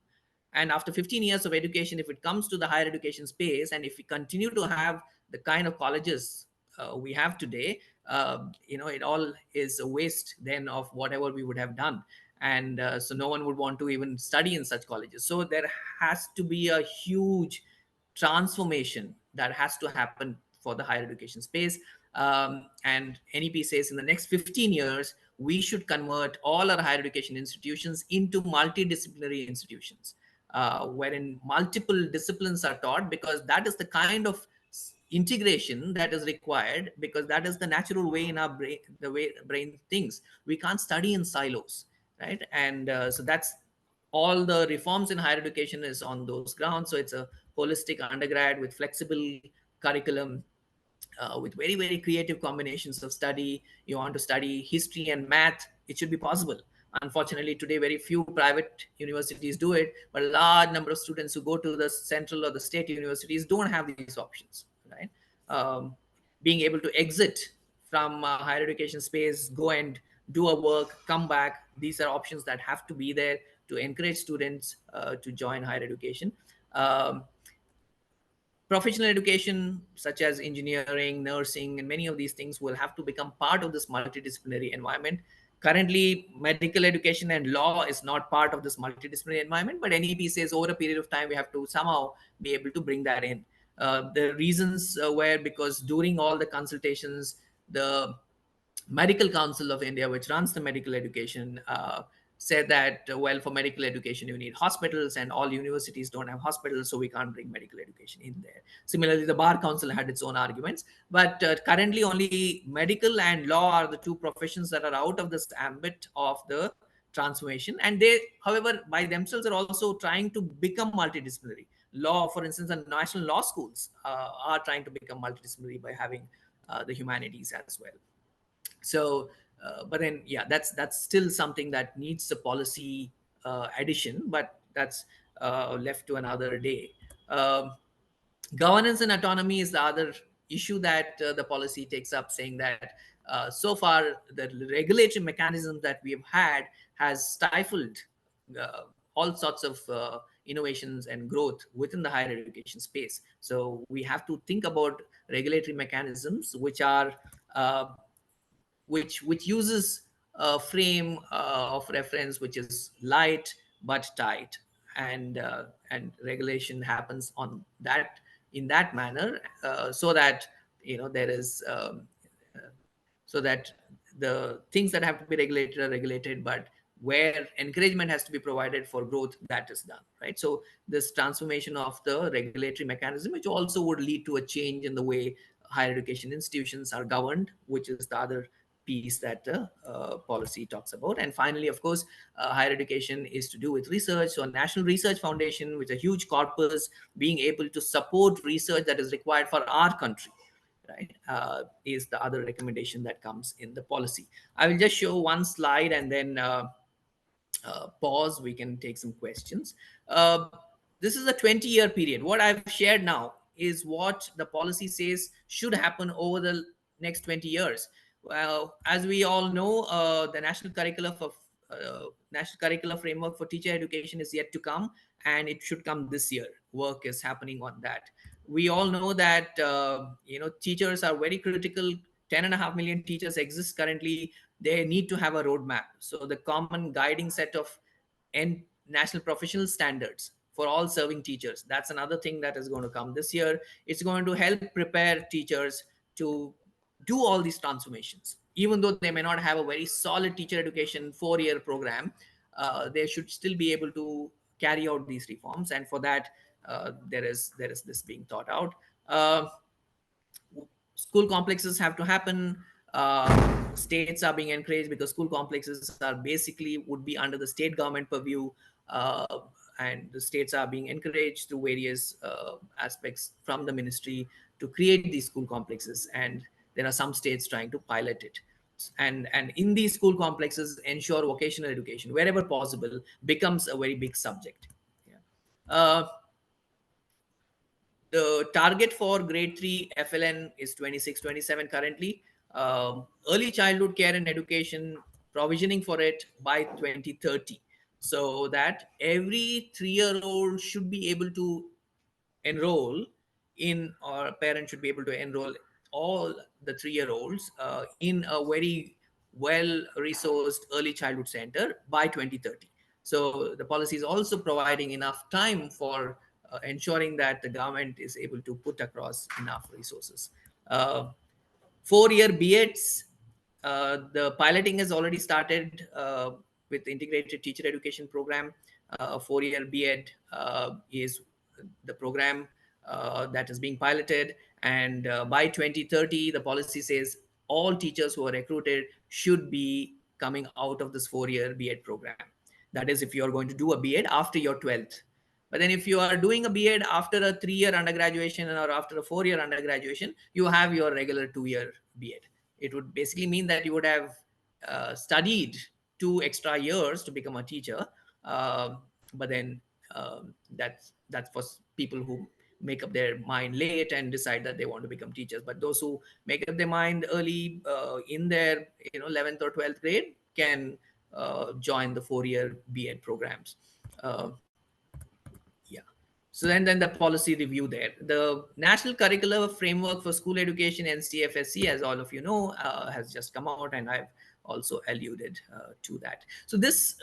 And after 15 years of education, if it comes to the higher education space, and if we continue to have the kind of colleges we have today, it all is a waste then of whatever we would have done. And so no one would want to even study in such colleges. So there has to be a huge transformation that has to happen for the higher education space. And NEP says in the next 15 years, we should convert all our higher education institutions into multidisciplinary institutions, wherein multiple disciplines are taught, because that is the kind of integration that is required, because that is the natural way in our brain, the way brain thinks. We can't study in silos, right? And so that's all the reforms in higher education is on those grounds. So it's a holistic undergrad with flexible curriculum, with very, very creative combinations of study. You want to study history and math, it should be possible. Unfortunately, today very few private universities do it, but a large number of students who go to the central or the state universities don't have these options, right? Being able to exit from higher education space, go and do a work, come back, these are options that have to be there to encourage students to join higher education. um, Professional education such as engineering, nursing, and many of these things will have to become part of this multidisciplinary environment. Currently, medical education and law is not part of this multidisciplinary environment, but NEP says over a period of time we have to somehow be able to bring that in. The reasons were because during all the consultations, the Medical Council of India, which runs the medical education, said that, well, for medical education, you need hospitals, and all universities don't have hospitals, so we can't bring medical education in there. Similarly, the Bar Council had its own arguments, but currently, only medical and law are the two professions that are out of this ambit of the transformation. And they, however, by themselves are also trying to become multidisciplinary. Law, for instance, the national law schools are trying to become multidisciplinary by having the humanities as well. So but then, yeah, that's still something that needs a policy addition, but that's left to another day. Governance and autonomy is the other issue that the policy takes up, saying that so far the regulatory mechanism that we have had has stifled uh, all sorts of innovations and growth within the higher education space. So we have to think about regulatory mechanisms which are uh, which uses a frame of reference which is light but tight, and regulation happens on that, in that manner, so that there is so that the things that have to be regulated are regulated, but where encouragement has to be provided for growth, that is done, right? So this transformation of the regulatory mechanism, which also would lead to a change in the way higher education institutions are governed, which is the other piece that the policy talks about. And finally, of course, higher education is to do with research. So a national research foundation with a huge corpus being able to support research that is required for our country, right, is the other recommendation that comes in the policy. I will just show one slide and then pause. We can take some questions. Uh, this is a 20-year period. What I've shared now is what the policy says should happen over the next 20 years. Well, as we all know, the national curricular framework for teacher education is yet to come, and it should come this year. Work is happening on that. We all know that teachers are very critical. 10.5 million teachers exist currently. They need to have a roadmap. So the common guiding set of and national professional standards for all serving teachers, that's another thing that is going to come this year. It's going to help prepare teachers to do all these transformations. Even though they may not have a very solid teacher education 4-year program, they should still be able to carry out these reforms. And for that, there is this being thought out. School complexes have to happen. States are being encouraged, because school complexes are basically would be under the state government purview, uh, and the states are being encouraged through various aspects from the ministry to create these school complexes, and there are some states trying to pilot it. And in these school complexes, ensure vocational education wherever possible becomes a very big subject. Yeah. The target for grade 3 FLN is 26-27 currently. Early childhood care and education, provisioning for it by 2030, so that every 3-year-old should be able to enroll in, or parents should be able to enroll all the 3-year-olds in a very well resourced early childhood center by 2030. So the policy is also providing enough time for ensuring that the government is able to put across enough resources. 4-year BEds, the piloting has already started with integrated teacher education program. 4-year BEd is the program that is being piloted, and by 2030, the policy says all teachers who are recruited should be coming out of this 4-year BEd program. That is, if you are going to do a BEd after your 12th. But then if you are doing a BEd after a 3-year undergraduation or after a 4-year undergraduation, you have your regular 2-year BEd. It would basically mean that you would have studied 2 extra years to become a teacher. But then that's for people who make up their mind late and decide that they want to become teachers. But those who make up their mind early in their 11th or 12th grade can join the 4-year BEd programs. Uh, yeah. So then the policy review there. The National Curricular Framework for School Education, NCFSC, as all of you know, has just come out, and I've also alluded to that. So this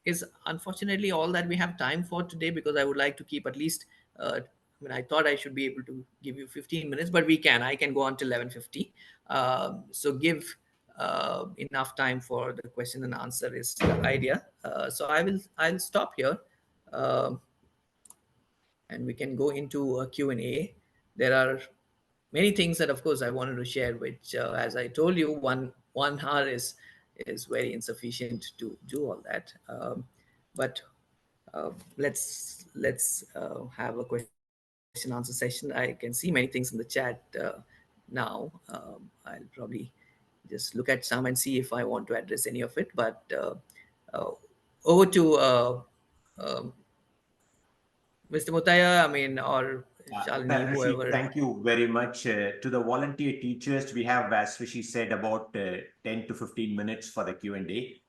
is unfortunately all that we have time for today, because I would like to keep at least. I thought I should be able to give you 15 minutes, but I can go on till 11:50. So give enough time for the question and answer is the idea. So I'll stop here. Um and we can go into a Q&A. There are many things that, of course, I wanted to share, which, as I told you, one hour is very insufficient to do all that. But let's have a question answer session. I can see many things in the chat now. I'll probably just look at some and see if I want to address any of it. But uh, over to Mr. Mutaya, I mean, or Shalini, Rishi, whoever. thank you very much. To the volunteer teachers, we have, as Rishi said, about 10 to 15 minutes for the Q&A.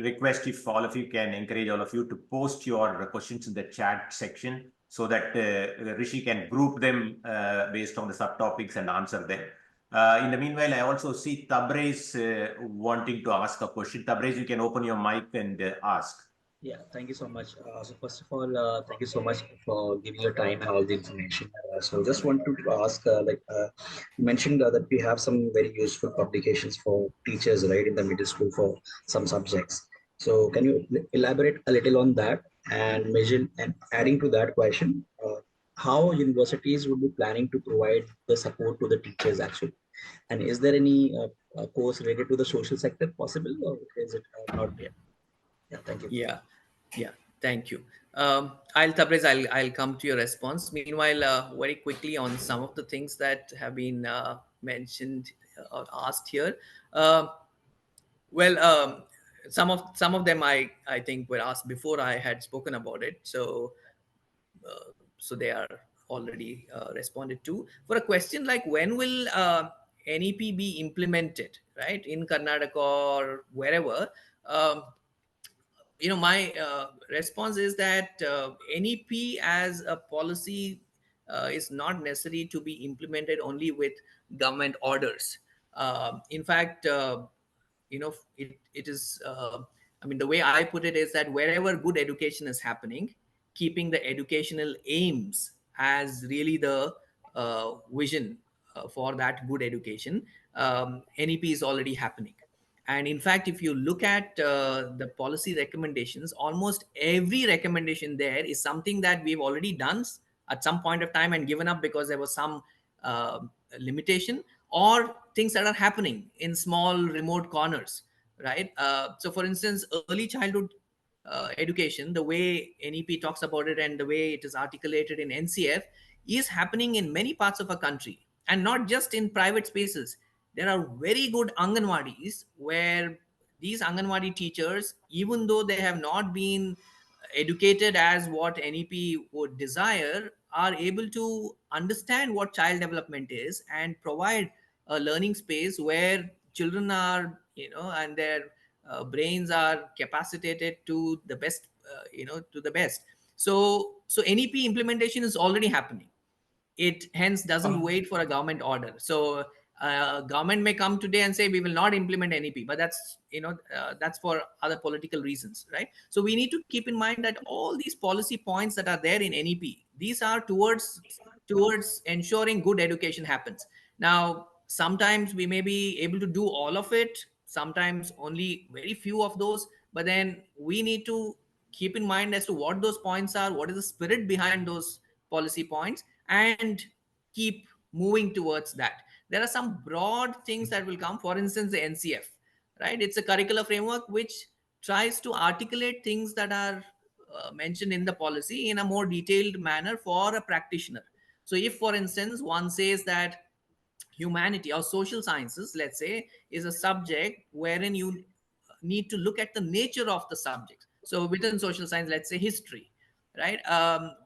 Request if all of you can encourage all of you to post your questions in the chat section so that Rishi can group them based on the subtopics and answer them. In the meanwhile, I also see Tabrez wanting to ask a question. Tabrez, you can open your mic and ask. Yeah, thank you so much. So first of all, thank you so much for giving your time and all the information. So just want to ask, you mentioned that we have some very useful publications for teachers, right, in the middle school for some subjects. So can you elaborate a little on that and measure and adding to that question, how universities would be planning to provide the support to the teachers actually? And is there any course related to the social sector possible, or is it not yet? Yeah, thank you. Yeah, yeah. Thank you. Tabriz, I'll come to your response. Meanwhile, very quickly on some of the things that have been mentioned or asked here. Uh, well, some of them I think were asked before I had spoken about it. So they are already responded to. For a question like when will NEP be implemented, right, in Karnataka or wherever, um, my response is that NEP as a policy is not necessary to be implemented only with government orders. In fact, it is, I mean, the way I put it is that wherever good education is happening, keeping the educational aims as really the vision for that good education, NEP is already happening. And in fact, if you look at the policy recommendations, almost every recommendation there is something that we've already done at some point of time and given up because there was some uh, limitation, or things that are happening in small remote corners, right? So for instance, early childhood education, the way NEP talks about it and the way it is articulated in NCF, is happening in many parts of our country, and not just in private spaces. There are very good Anganwadis where these Anganwadi teachers, even though they have not been educated as what NEP would desire, are able to understand what child development is and provide a learning space where children are, and their brains are capacitated to the best, to the best. So NEP implementation is already happening. It hence doesn't wait for a government order. So government may come today and say we will not implement NEP, but that's for other political reasons, right? So we need to keep in mind that all these policy points that are there in NEP, these are towards ensuring good education happens. Now sometimes we may be able to do all of it, sometimes only very few of those, but then we need to keep in mind as to what those points are, what is the spirit behind those policy points, and keep moving towards that. There are some broad things that will come. For instance, the NCF, right? It's a curricular framework which tries to articulate things that are mentioned in the policy in a more detailed manner for a practitioner. So if, for instance, one says that humanity or social sciences, let's say, is a subject wherein you need to look at the nature of the subject. So within social science, let's say history, right?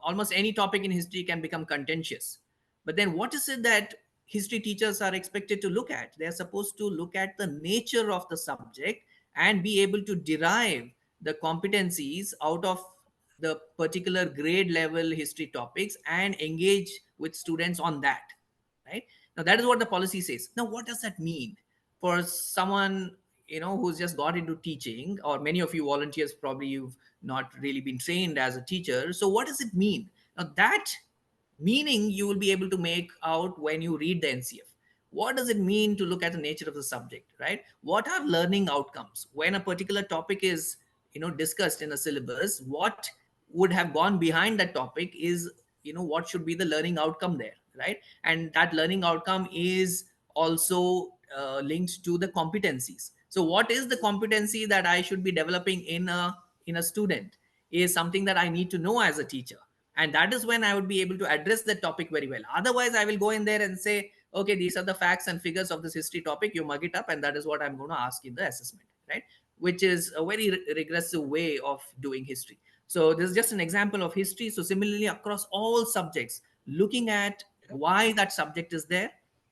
Almost any topic in history can become contentious. But then what is it that history teachers are expected to look at? They're supposed to look at the nature of the subject and be able to derive the competencies out of the particular grade level history topics and engage with students on that, right? Now that is what the policy says. Now what does that mean for someone, who's just got into teaching, or many of you volunteers, probably you've not really been trained as a teacher. So what does it mean? Now that meaning you will be able to make out when you read the NCF. What does it mean to look at the nature of the subject, right? What are learning outcomes when a particular topic is, discussed in a syllabus? What would have gone behind that topic is, what should be the learning outcome there, right? And that learning outcome is also linked to the competencies. So what is the competency that I should be developing in a student is something that I need to know as a teacher, and that is when I would be able to address the topic very well. Otherwise I will go in there and say, okay, these are the facts and figures of this history topic, you mug it up, and that is what I'm going to ask in the assessment, right? Which is a very regressive way of doing history. So this is just an example of history. So similarly across all subjects, looking at why that subject is there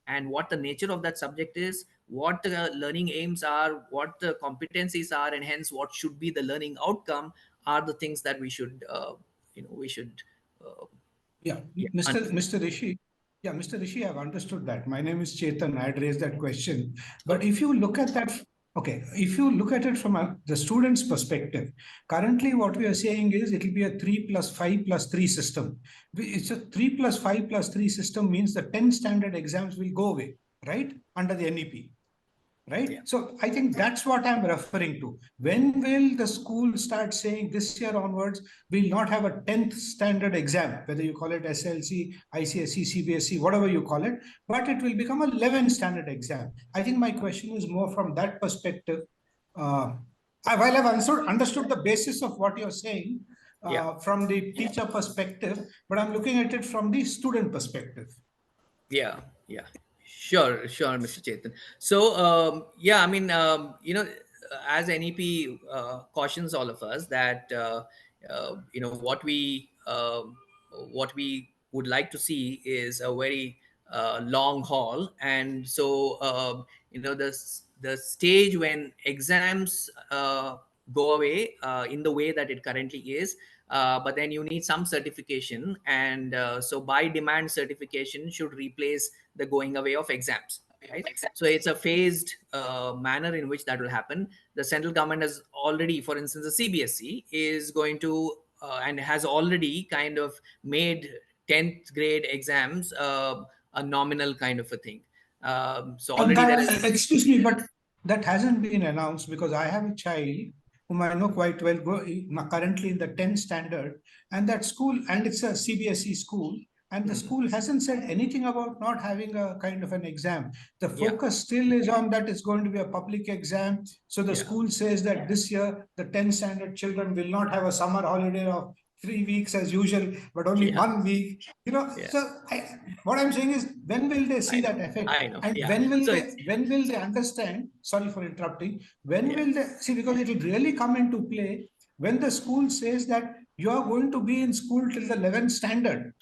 and what the nature of that subject is, what the learning aims are, what the competencies are, and hence what should be the learning outcome, are the things that we should we should uh, Yeah, yeah, Mr. Rishi. Yeah, Mr. Rishi, I've understood that. My name is Chetan. I had raised that question. But if you look at that, okay, if you look at it from the student's perspective, currently what we are saying is it will be a 3 plus 5 plus 3 system. It's a 3 plus 5 plus 3 system means the 10 standard exams will go away, right? Under the NEP. Right. Yeah. So I think that's what I'm referring to. When will the school start saying this year onwards, we'll not have a 10th standard exam, whether you call it SLC, ICSE, CBSE, whatever you call it, but it will become a 11th standard exam. I think my question is more from that perspective. While I've understood the basis of what you're saying from the teacher perspective, but I'm looking at it from the student perspective. Yeah, yeah. Sure, Mr. Chetan. So, yeah, I mean, as NEP cautions all of us that, what we would like to see is a very long haul. And so, the stage when exams go away in the way that it currently is, but then you need some certification, and so by demand certification should replace the going away of exams, right? So it's a phased manner in which that will happen. The central government has already, for instance, the CBSE is going to and has already kind of made 10th grade exams a nominal kind of a thing. So already there is, excuse me, but that hasn't been announced because I have a child whom I know quite well, currently in the 10th standard, and that school, and it's a CBSE school, and the school hasn't said anything about not having a kind of an exam. The focus still is on that it's going to be a public exam. So the school says that this year, the 10th standard children will not have a summer holiday of 3 weeks as usual, but only 1 week. So what I'm saying is, when will they see that effect? I know. And when will they understand? Sorry for interrupting. When will they see? Because it will really come into play when the school says that you are going to be in school till the 11th standard.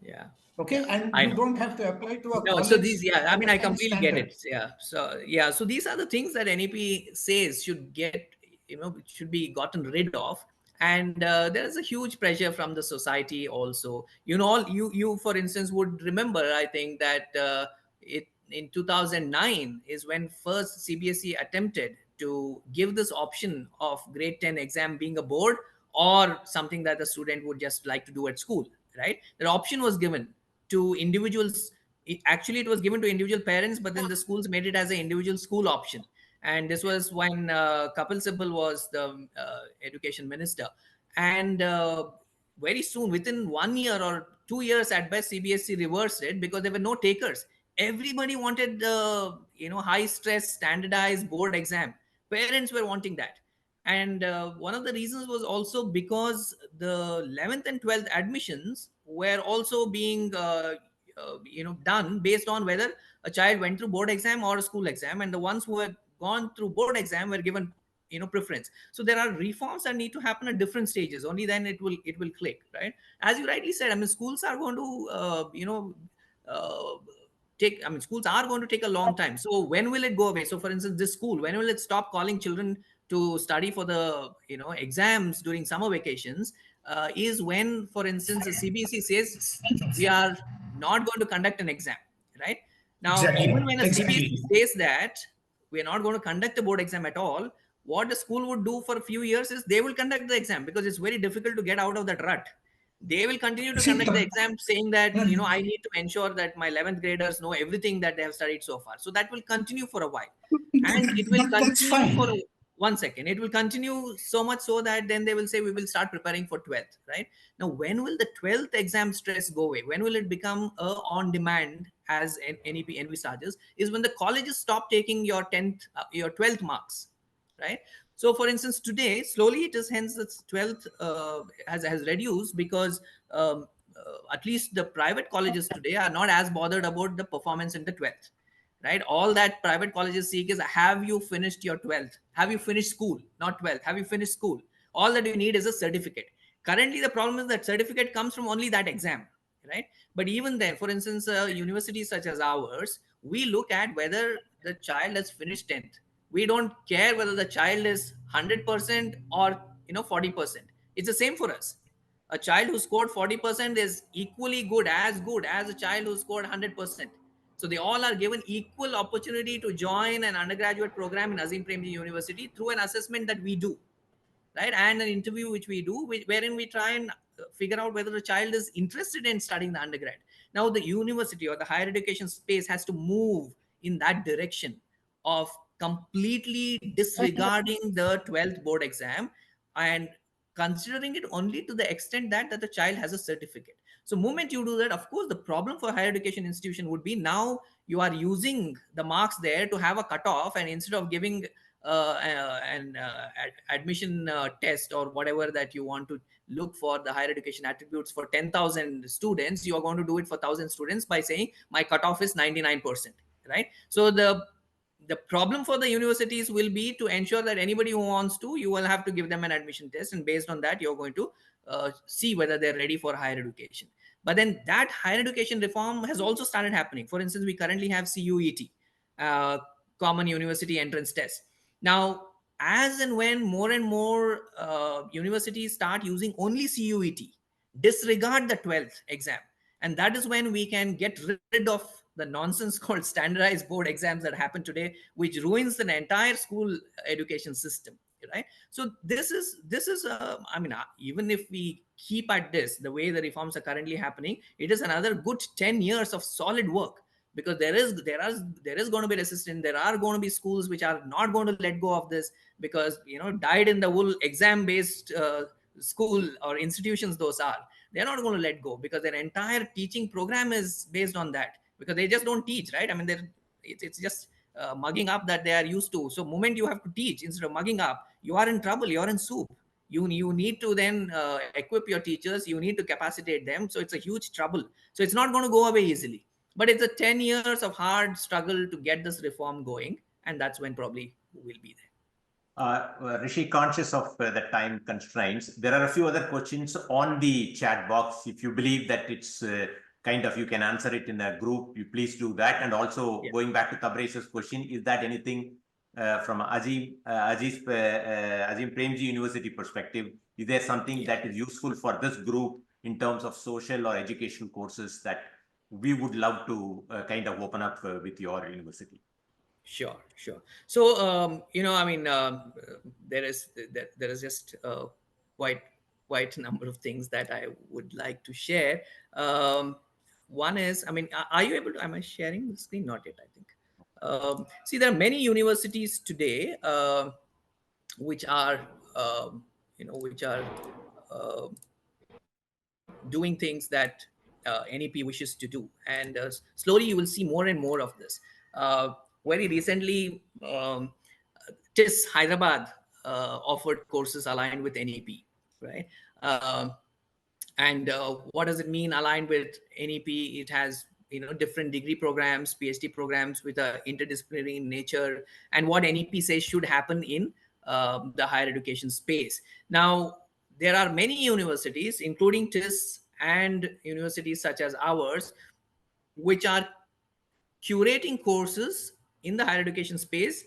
Yeah. Okay, and you don't have to apply to a college. So these, I mean, I completely get standard. it. So these are the things that NEP says should get, should be gotten rid of. And there is a huge pressure from the society also. You for instance would remember, I think that it in 2009 is when first CBSE attempted to give this option of grade 10 exam being a board or something that the student would just like to do at school, right? That option was given to individuals. Actually, it was given to individual parents, but then the schools made it as an individual school option. And this was when Kapil Sibal was the education minister. And very soon, within 1 year or 2 years at best, CBSE reversed it because there were no takers. Everybody wanted the high stress standardized board exam. Parents were wanting that. And one of the reasons was also because the 11th and 12th admissions were also being done based on whether a child went through board exam or a school exam, and the ones who had gone through board exam were given preference. So there are reforms that need to happen at different stages. Only then it will click, right? As you rightly said, I mean, schools are going to schools are going to take a long time. So when will it go away? So for instance, this school, when will it stop calling children to study for the exams during summer vacations? is when, for instance, the CBSE says we are not going to conduct an exam, right? Now, even when a CBSE says that we are not going to conduct a board exam at all, what the school would do for a few years is they will conduct the exam, because it's very difficult to get out of that rut. They will continue to conduct the exam, saying that, I need to ensure that my 11th graders know everything that they have studied so far. So that will continue for a while, and it will That's continue for fine. 1 second. It will continue so much so that then they will say we will start preparing for 12th, right? Now, when will the 12th exam stress go away? When will it become a on demand, as NEP envisages, is when the colleges stop taking your 10th, your 12th marks, right? So, for instance, today, slowly it is hence that 12th has reduced, because at least the private colleges today are not as bothered about the performance in the 12th, right? All that private colleges seek is, have you finished your 12th? Have you finished school? Not 12th. Have you finished school? All that you need is a certificate. Currently, the problem is that certificate comes from only that exam, right? But even then, for instance, universities such as ours, we look at whether the child has finished 10th. We don't care whether the child is 100% or 40%. It's the same for us. A child who scored 40% is equally good as a child who scored 100%. So they all are given equal opportunity to join an undergraduate program in Azim Premji University through an assessment that we do, right? And an interview which we do, wherein we try and figure out whether a child is interested in studying the undergrad. Now, the university or the higher education space has to move in that direction of completely disregarding the 12th board exam and considering it only to the extent that the child has a certificate. So moment you do that, of course, the problem for higher education institution would be, now you are using the marks there to have a cutoff, and instead of giving an admission test or whatever that you want to look for the higher education attributes for 10,000 students, you are going to do it for 1,000 students by saying my cutoff is 99%, right? So the problem for the universities will be to ensure that anybody who wants to, you will have to give them an admission test, and based on that you're going to see whether they're ready for higher education. But then that higher education reform has also started happening. For instance, we currently have CUET, uh, common university entrance test. Now, as and when more and more universities start using only CUET, disregard the 12th exam, and that is when we can get rid of the nonsense called standardized board exams that happen today, which ruins the entire school education system, right? So this is I mean, even if we keep at this the way the reforms are currently happening, it is another good 10 years of solid work, because there is going to be resistance. There are going to be schools which are not going to let go of this, because dyed in the wool exam based school or institutions those are, they're not going to let go, because their entire teaching program is based on that, because they just don't teach, right? I mean, it's just mugging up that they are used to. So moment you have to teach instead of mugging up, you are in trouble, you're in soup. You need to then equip your teachers, you need to capacitate them, so it's a huge trouble. So it's not going to go away easily, but it's a 10 years of hard struggle to get this reform going, and that's when probably we'll be there. Rishi, conscious of the time constraints, there are a few other questions on the chat box. If you believe that it's kind of, you can answer it in a group, you please do that. And also, going back to Tabres's question, is that anything from Azim Premji University perspective, is there something that is useful for this group in terms of social or educational courses that we would love to kind of open up with your university? Sure. So, I mean, there is just quite a number of things that I would like to share. One is, I mean, are you able to? Am I sharing the screen? Not yet, I think. See, there are many universities today which are, which are uh, doing things that NEP wishes to do, and slowly you will see more and more of this. Very recently, TIS Hyderabad offered courses aligned with NEP, right? And what does it mean aligned with NEP? It has different degree programs, PhD programs with a interdisciplinary nature, and what NEP says should happen in the higher education space. Now, there are many universities, including TIS and universities such as ours, which are curating courses in the higher education space,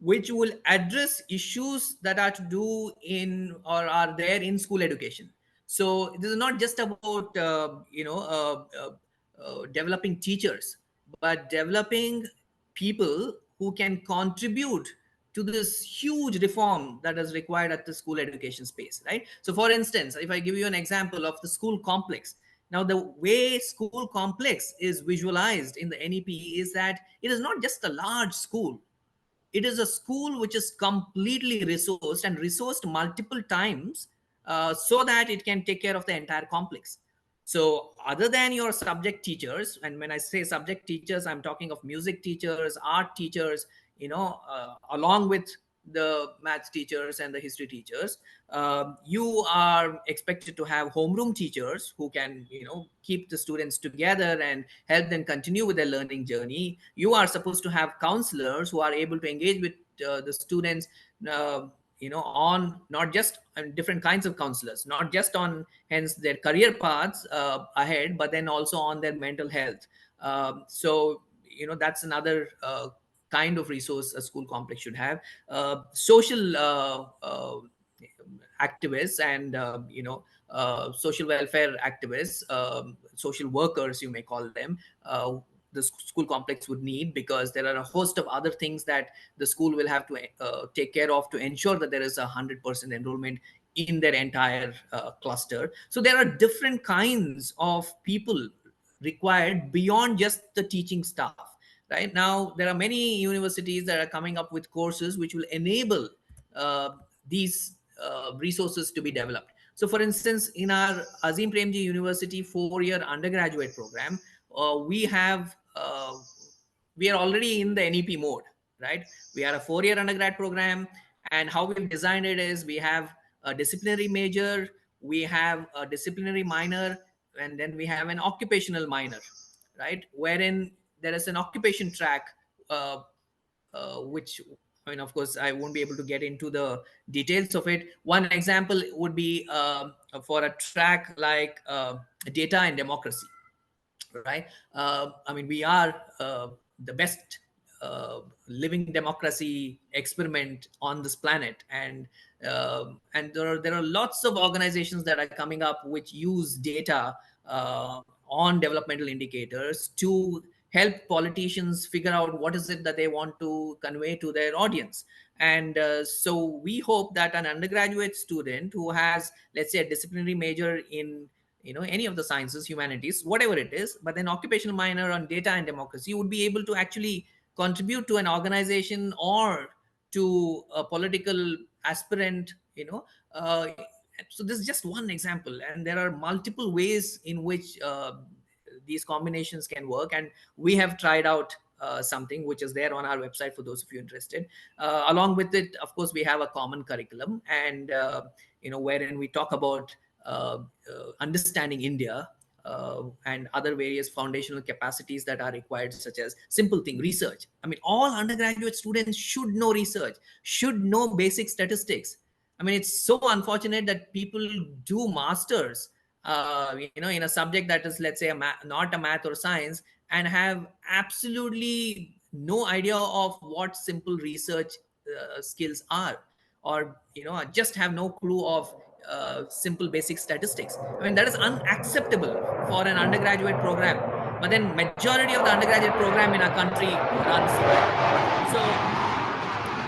which will address issues that are to do in or are there in school education. So this is not just about developing teachers, but developing people who can contribute to this huge reform that is required at the school education space, right? So for instance, if I give you an example of the school complex, now the way school complex is visualized in the NEP is that it is not just a large school. It is a school which is completely resourced and resourced multiple times, so that it can take care of the entire complex. So other than your subject teachers, and when I say subject teachers, I'm talking of music teachers, art teachers, along with the maths teachers and the history teachers, you are expected to have homeroom teachers who can keep the students together and help them continue with their learning journey. You are supposed to have counselors who are able to engage with the students, uh, on not just different kinds of counselors, not just on hence their career paths ahead, but then also on their mental health. So that's another kind of resource a school complex should have. Social activists and social welfare activists, social workers, you may call them, the school complex would need, because there are a host of other things that the school will have to take care of to ensure that there is 100% enrollment in their entire cluster. So there are different kinds of people required beyond just the teaching staff. Right now there are many universities that are coming up with courses which will enable uh, these resources to be developed. So for instance, in our Azim Premji University 4-year undergraduate program, we are already in the NEP mode, right? We are a 4-year undergrad program, and how we've designed it is we have a disciplinary major, we have a disciplinary minor, and then we have an occupational minor, right? Wherein there is an occupation track, uh, which, I mean, of course, I won't be able to get into the details of it. One example would be for a track like data and democracy, right? I mean, we are the best living democracy experiment on this planet, and there are lots of organizations that are coming up which use data on developmental indicators to help politicians figure out what is it that they want to convey to their audience. And so we hope that an undergraduate student who has, let's say, a disciplinary major in any of the sciences, humanities, whatever it is, but then occupational minor on data and democracy, would be able to actually contribute to an organization or to a political aspirant. So this is just one example, and there are multiple ways in which these combinations can work, and we have tried out something which is there on our website for those of you interested. Along with it, of course, we have a common curriculum, and wherein we talk about understanding India, and other various foundational capacities that are required, such as simple thing, research. I mean, all undergraduate students should know research, should know basic statistics. I mean, it's so unfortunate that people do masters, in a subject that is, let's say, not a math or science, and have absolutely no idea of what simple research skills are, or just have no clue of simple basic statistics. I mean, that is unacceptable for an undergraduate program. But then majority of the undergraduate program in our country runs well.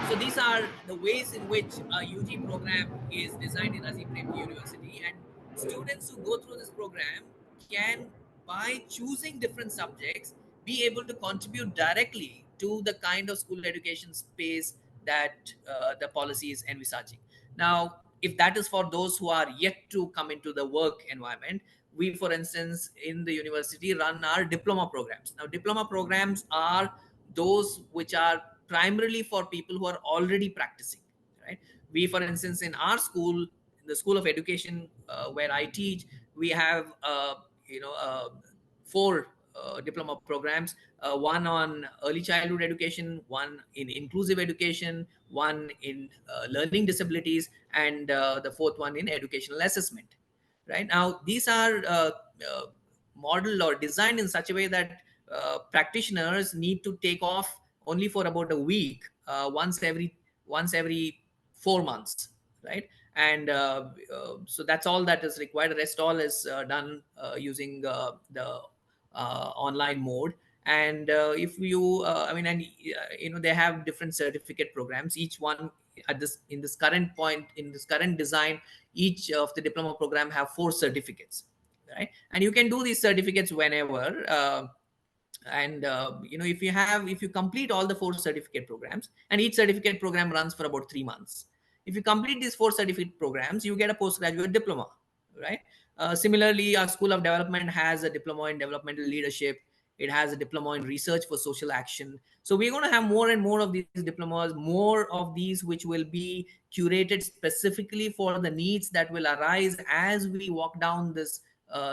So these are the ways in which a UG program is designed in Azim Premji University, and students who go through this program can, by choosing different subjects, be able to contribute directly to the kind of school education space that the policy is envisaging. Now, if that is for those who are yet to come into the work environment, we, for instance, in the university run our diploma programs. Now, diploma programs are those which are primarily for people who are already practicing, right? We, for instance, in our school, in the School of Education where I teach, we have four diploma programs, one on early childhood education, one in inclusive education, one in learning disabilities, and the fourth one in educational assessment. Right now, these are modeled or designed in such a way that practitioners need to take off only for about a week, once every 4 months, right? And so that's all that is required. The rest all is done using the online mode. And if you I mean, and they have different certificate programs. Each one at this in this current point, in this current design, each of the diploma program have 4 certificates, right? And you can do these certificates whenever. And if you complete all the 4 certificate programs, and each certificate program runs for about 3 months, if you complete these 4 certificate programs, you get a postgraduate diploma, right? Similarly, our School of Development has a diploma in developmental leadership. It has a diploma in research for social action. So we're going to have more and more of these diplomas, more of these which will be curated specifically for the needs that will arise as we walk down this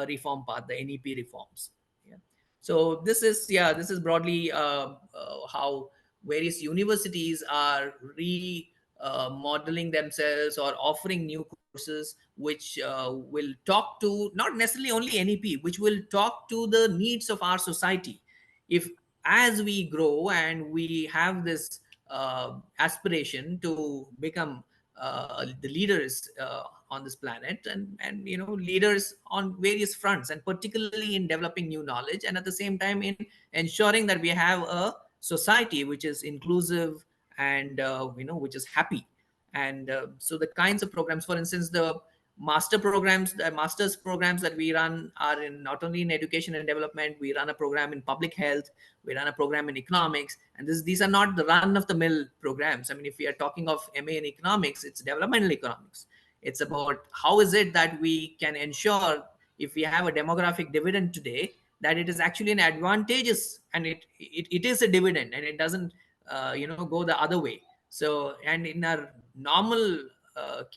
reform path, the NEP reforms. Yeah. So this is broadly how various universities are modeling themselves or offering new courses which will talk to not necessarily only NEP, which will talk to the needs of our society. If as we grow and we have this aspiration to become the leaders on this planet, and leaders on various fronts, and particularly in developing new knowledge, and at the same time in ensuring that we have a society which is inclusive and which is happy. And so the kinds of programs, for instance, the master's programs that we run are in not only in education and development. We run a program in public health, we run a program in economics, and these are not the run of the mill programs. I mean, if we are talking of MA in economics, it's developmental economics. It's about how is it that we can ensure, if we have a demographic dividend today, that it is actually an advantageous, and it is a dividend, and it doesn't go the other way. So, and in our normal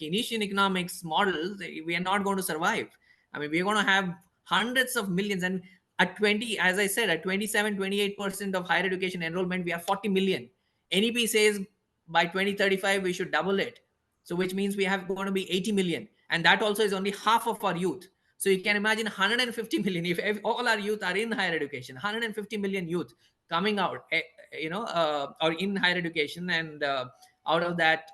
Keynesian economics models, we are not going to survive. I mean, we're going to have hundreds of millions, and at 20, as I said, at 27-28% of higher education enrollment, we have 40 million. NEP says by 2035 we should double it. So which means we have going to be 80 million, and that also is only half of our youth. So you can imagine 150 million, if all our youth are in higher education, 150 million youth coming out, or in higher education, and out of that,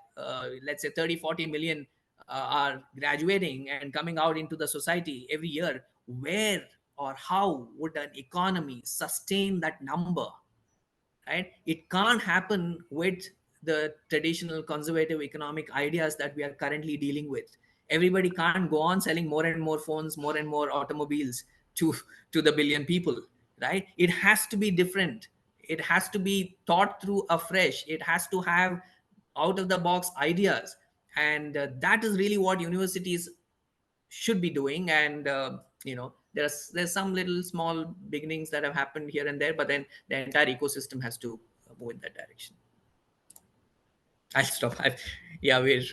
let's say 30-40 million are graduating and coming out into the society every year. Where or how would an economy sustain that number? Right? It can't happen with the traditional conservative economic ideas that we are currently dealing with. Everybody can't go on selling more and more phones, more and more automobiles to the billion people, right? It has to be different. It has to be thought through afresh. It has to have out of the box ideas, and that is really what universities should be doing. And there's some little small beginnings that have happened here and there, but then the entire ecosystem has to move in that direction. I'll stop. Yeah, we're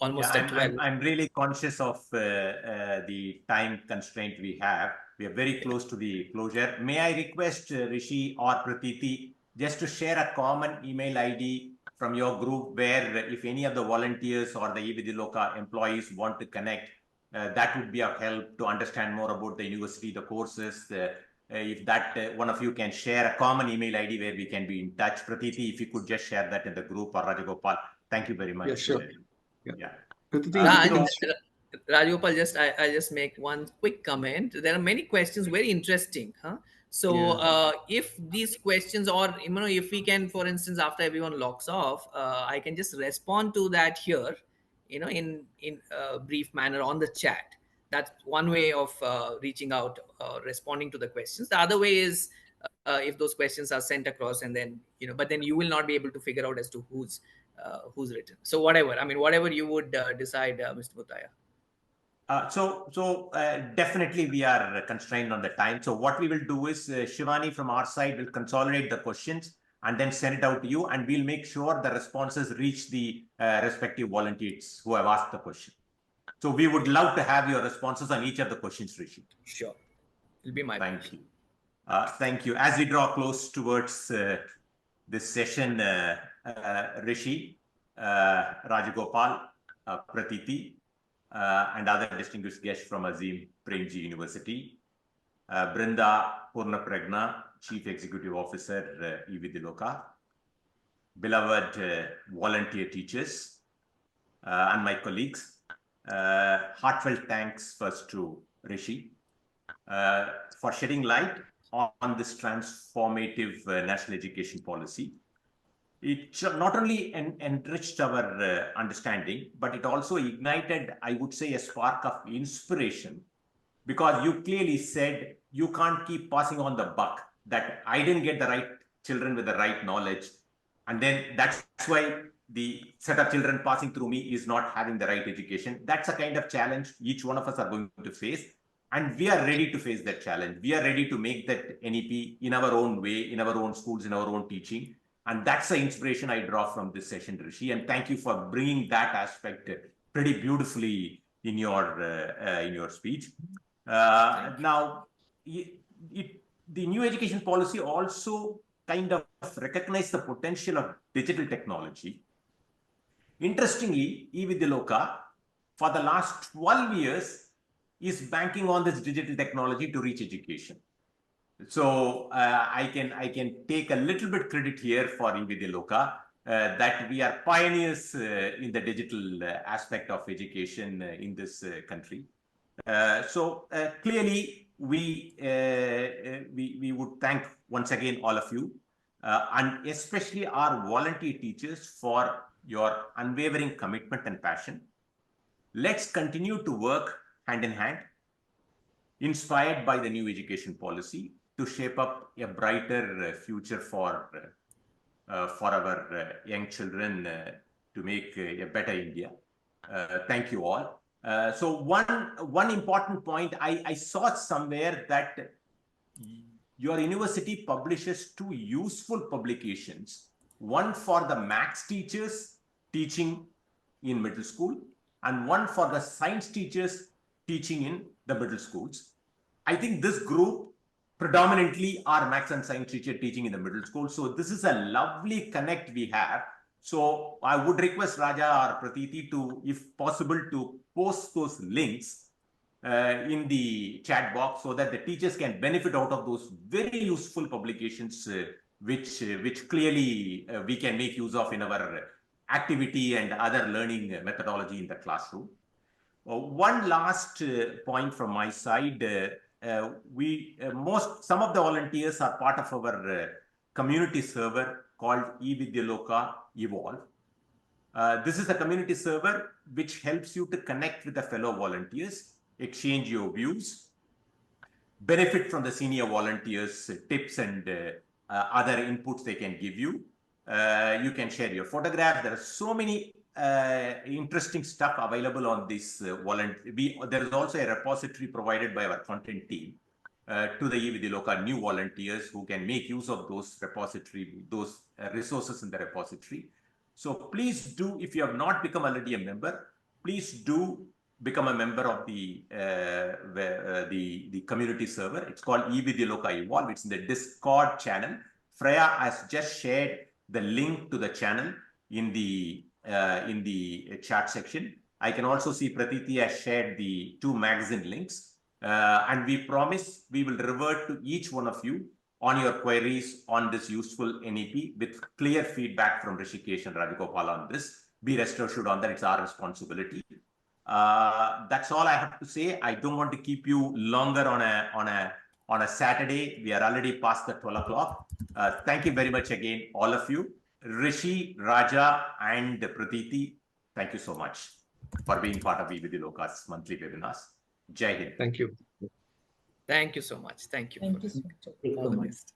almost at 12. I'm really conscious of the time constraint we have. We are very close to the closure. May I request Rishi or Pratiti just to share a common email ID from your group, where if any of the volunteers or the e-vidyaloka employees want to connect, that would be of help to understand more about the university, the courses. If that one of you can share a common email ID where we can be in touch. Pratiti, if you could just share that in the group, or Rajagopal, thank you very much. Yeah, sure. Yeah. Rajagopal, I just make one quick comment. There are many questions, very interesting, huh? So if these questions, or if we can, for instance, after everyone logs off, I can just respond to that here, in a brief manner on the chat. That's one way of reaching out, responding to the questions. The other way is if those questions are sent across, and then but then you will not be able to figure out as to who's written. So whatever you would decide, Mr. Butaya. Definitely we are constrained on the time. So what we will do is Shivani from our side will consolidate the questions and then send it out to you, and we'll make sure the responses reach the respective volunteers who have asked the question. So we would love to have your responses on each of the questions, Rishi. Sure. It'll be my Thank you. Thank you. As we draw close towards this session, Rishi, Rajagopal, Pratiti, and other distinguished guests from Azim Premji University, Brinda Purnapragna, Chief Executive Officer, e-vidyaloka, beloved volunteer teachers, and my colleagues, Heartfelt thanks first to Rishi for shedding light on this transformative national education policy. It not only enriched our understanding, but it also ignited, I would say, a spark of inspiration, because you clearly said you can't keep passing on the buck, that I didn't get the right children with the right knowledge. And then that's why the set of children passing through me is not having the right education. That's a kind of challenge each one of us are going to face. And we are ready to face that challenge. We are ready to make that NEP in our own way, in our own schools, in our own teaching. And that's the inspiration I draw from this session, Rishi. And thank you for bringing that aspect pretty beautifully in your speech. Now, the new education policy also kind of recognized the potential of digital technology. Interestingly, e-vidyaloka, for the last 12 years, is banking on this digital technology to reach education. So I can take a little bit credit here for e-vidyaloka, that we are pioneers in the digital aspect of education in this country. So clearly, we would thank once again all of you, and especially our volunteer teachers for your unwavering commitment and passion. Let's continue to work hand in hand, inspired by the new education policy, to shape up a brighter future for our young children, to make a better India. Thank you all. So one important point, I saw somewhere that your university publishes 2 useful publications, one for the maths teachers teaching in middle school, and one for the science teachers teaching in the middle schools. I think this group predominantly are maths and science teacher teaching in the middle school. So this is a lovely connect we have. So I would request Raja or Pratiti to, if possible, to post those links in the chat box, so that the teachers can benefit out of those very useful publications, which clearly we can make use of in our activity and other learning methodology in the classroom. One last point from my side. Some of the volunteers are part of our community server called e-vidyaloka Evolve. This is a community server which helps you to connect with the fellow volunteers, exchange your views, benefit from the senior volunteers' tips and other inputs they can give you. You can share your photographs. There are so many interesting stuff available on this there is also a repository provided by our content team to the eVidyaloka new volunteers, who can make use of those resources in the repository. So please do, if you have not become already a member, please do become a member of the community server. It's called eVidyaloka Evolve. It's in the Discord channel. Freya has just shared the link to the channel in the chat section. I can also see Pratiti has shared the 2 magazine links. And we promise we will revert to each one of you on your queries on this useful NEP with clear feedback from Rishikesh and Rajagopal on this. Be rest assured on that, it's our responsibility. That's all I have to say. I don't want to keep you longer on a Saturday. We are already past the 12 o'clock. Thank you very much again, all of you. Rishi, Raja, and Pratiti, thank you so much for being part of eVidyaloka's monthly webinars. Jai Hind. Thank you. Thank you so much. Thank you. Thank you so much. All the best.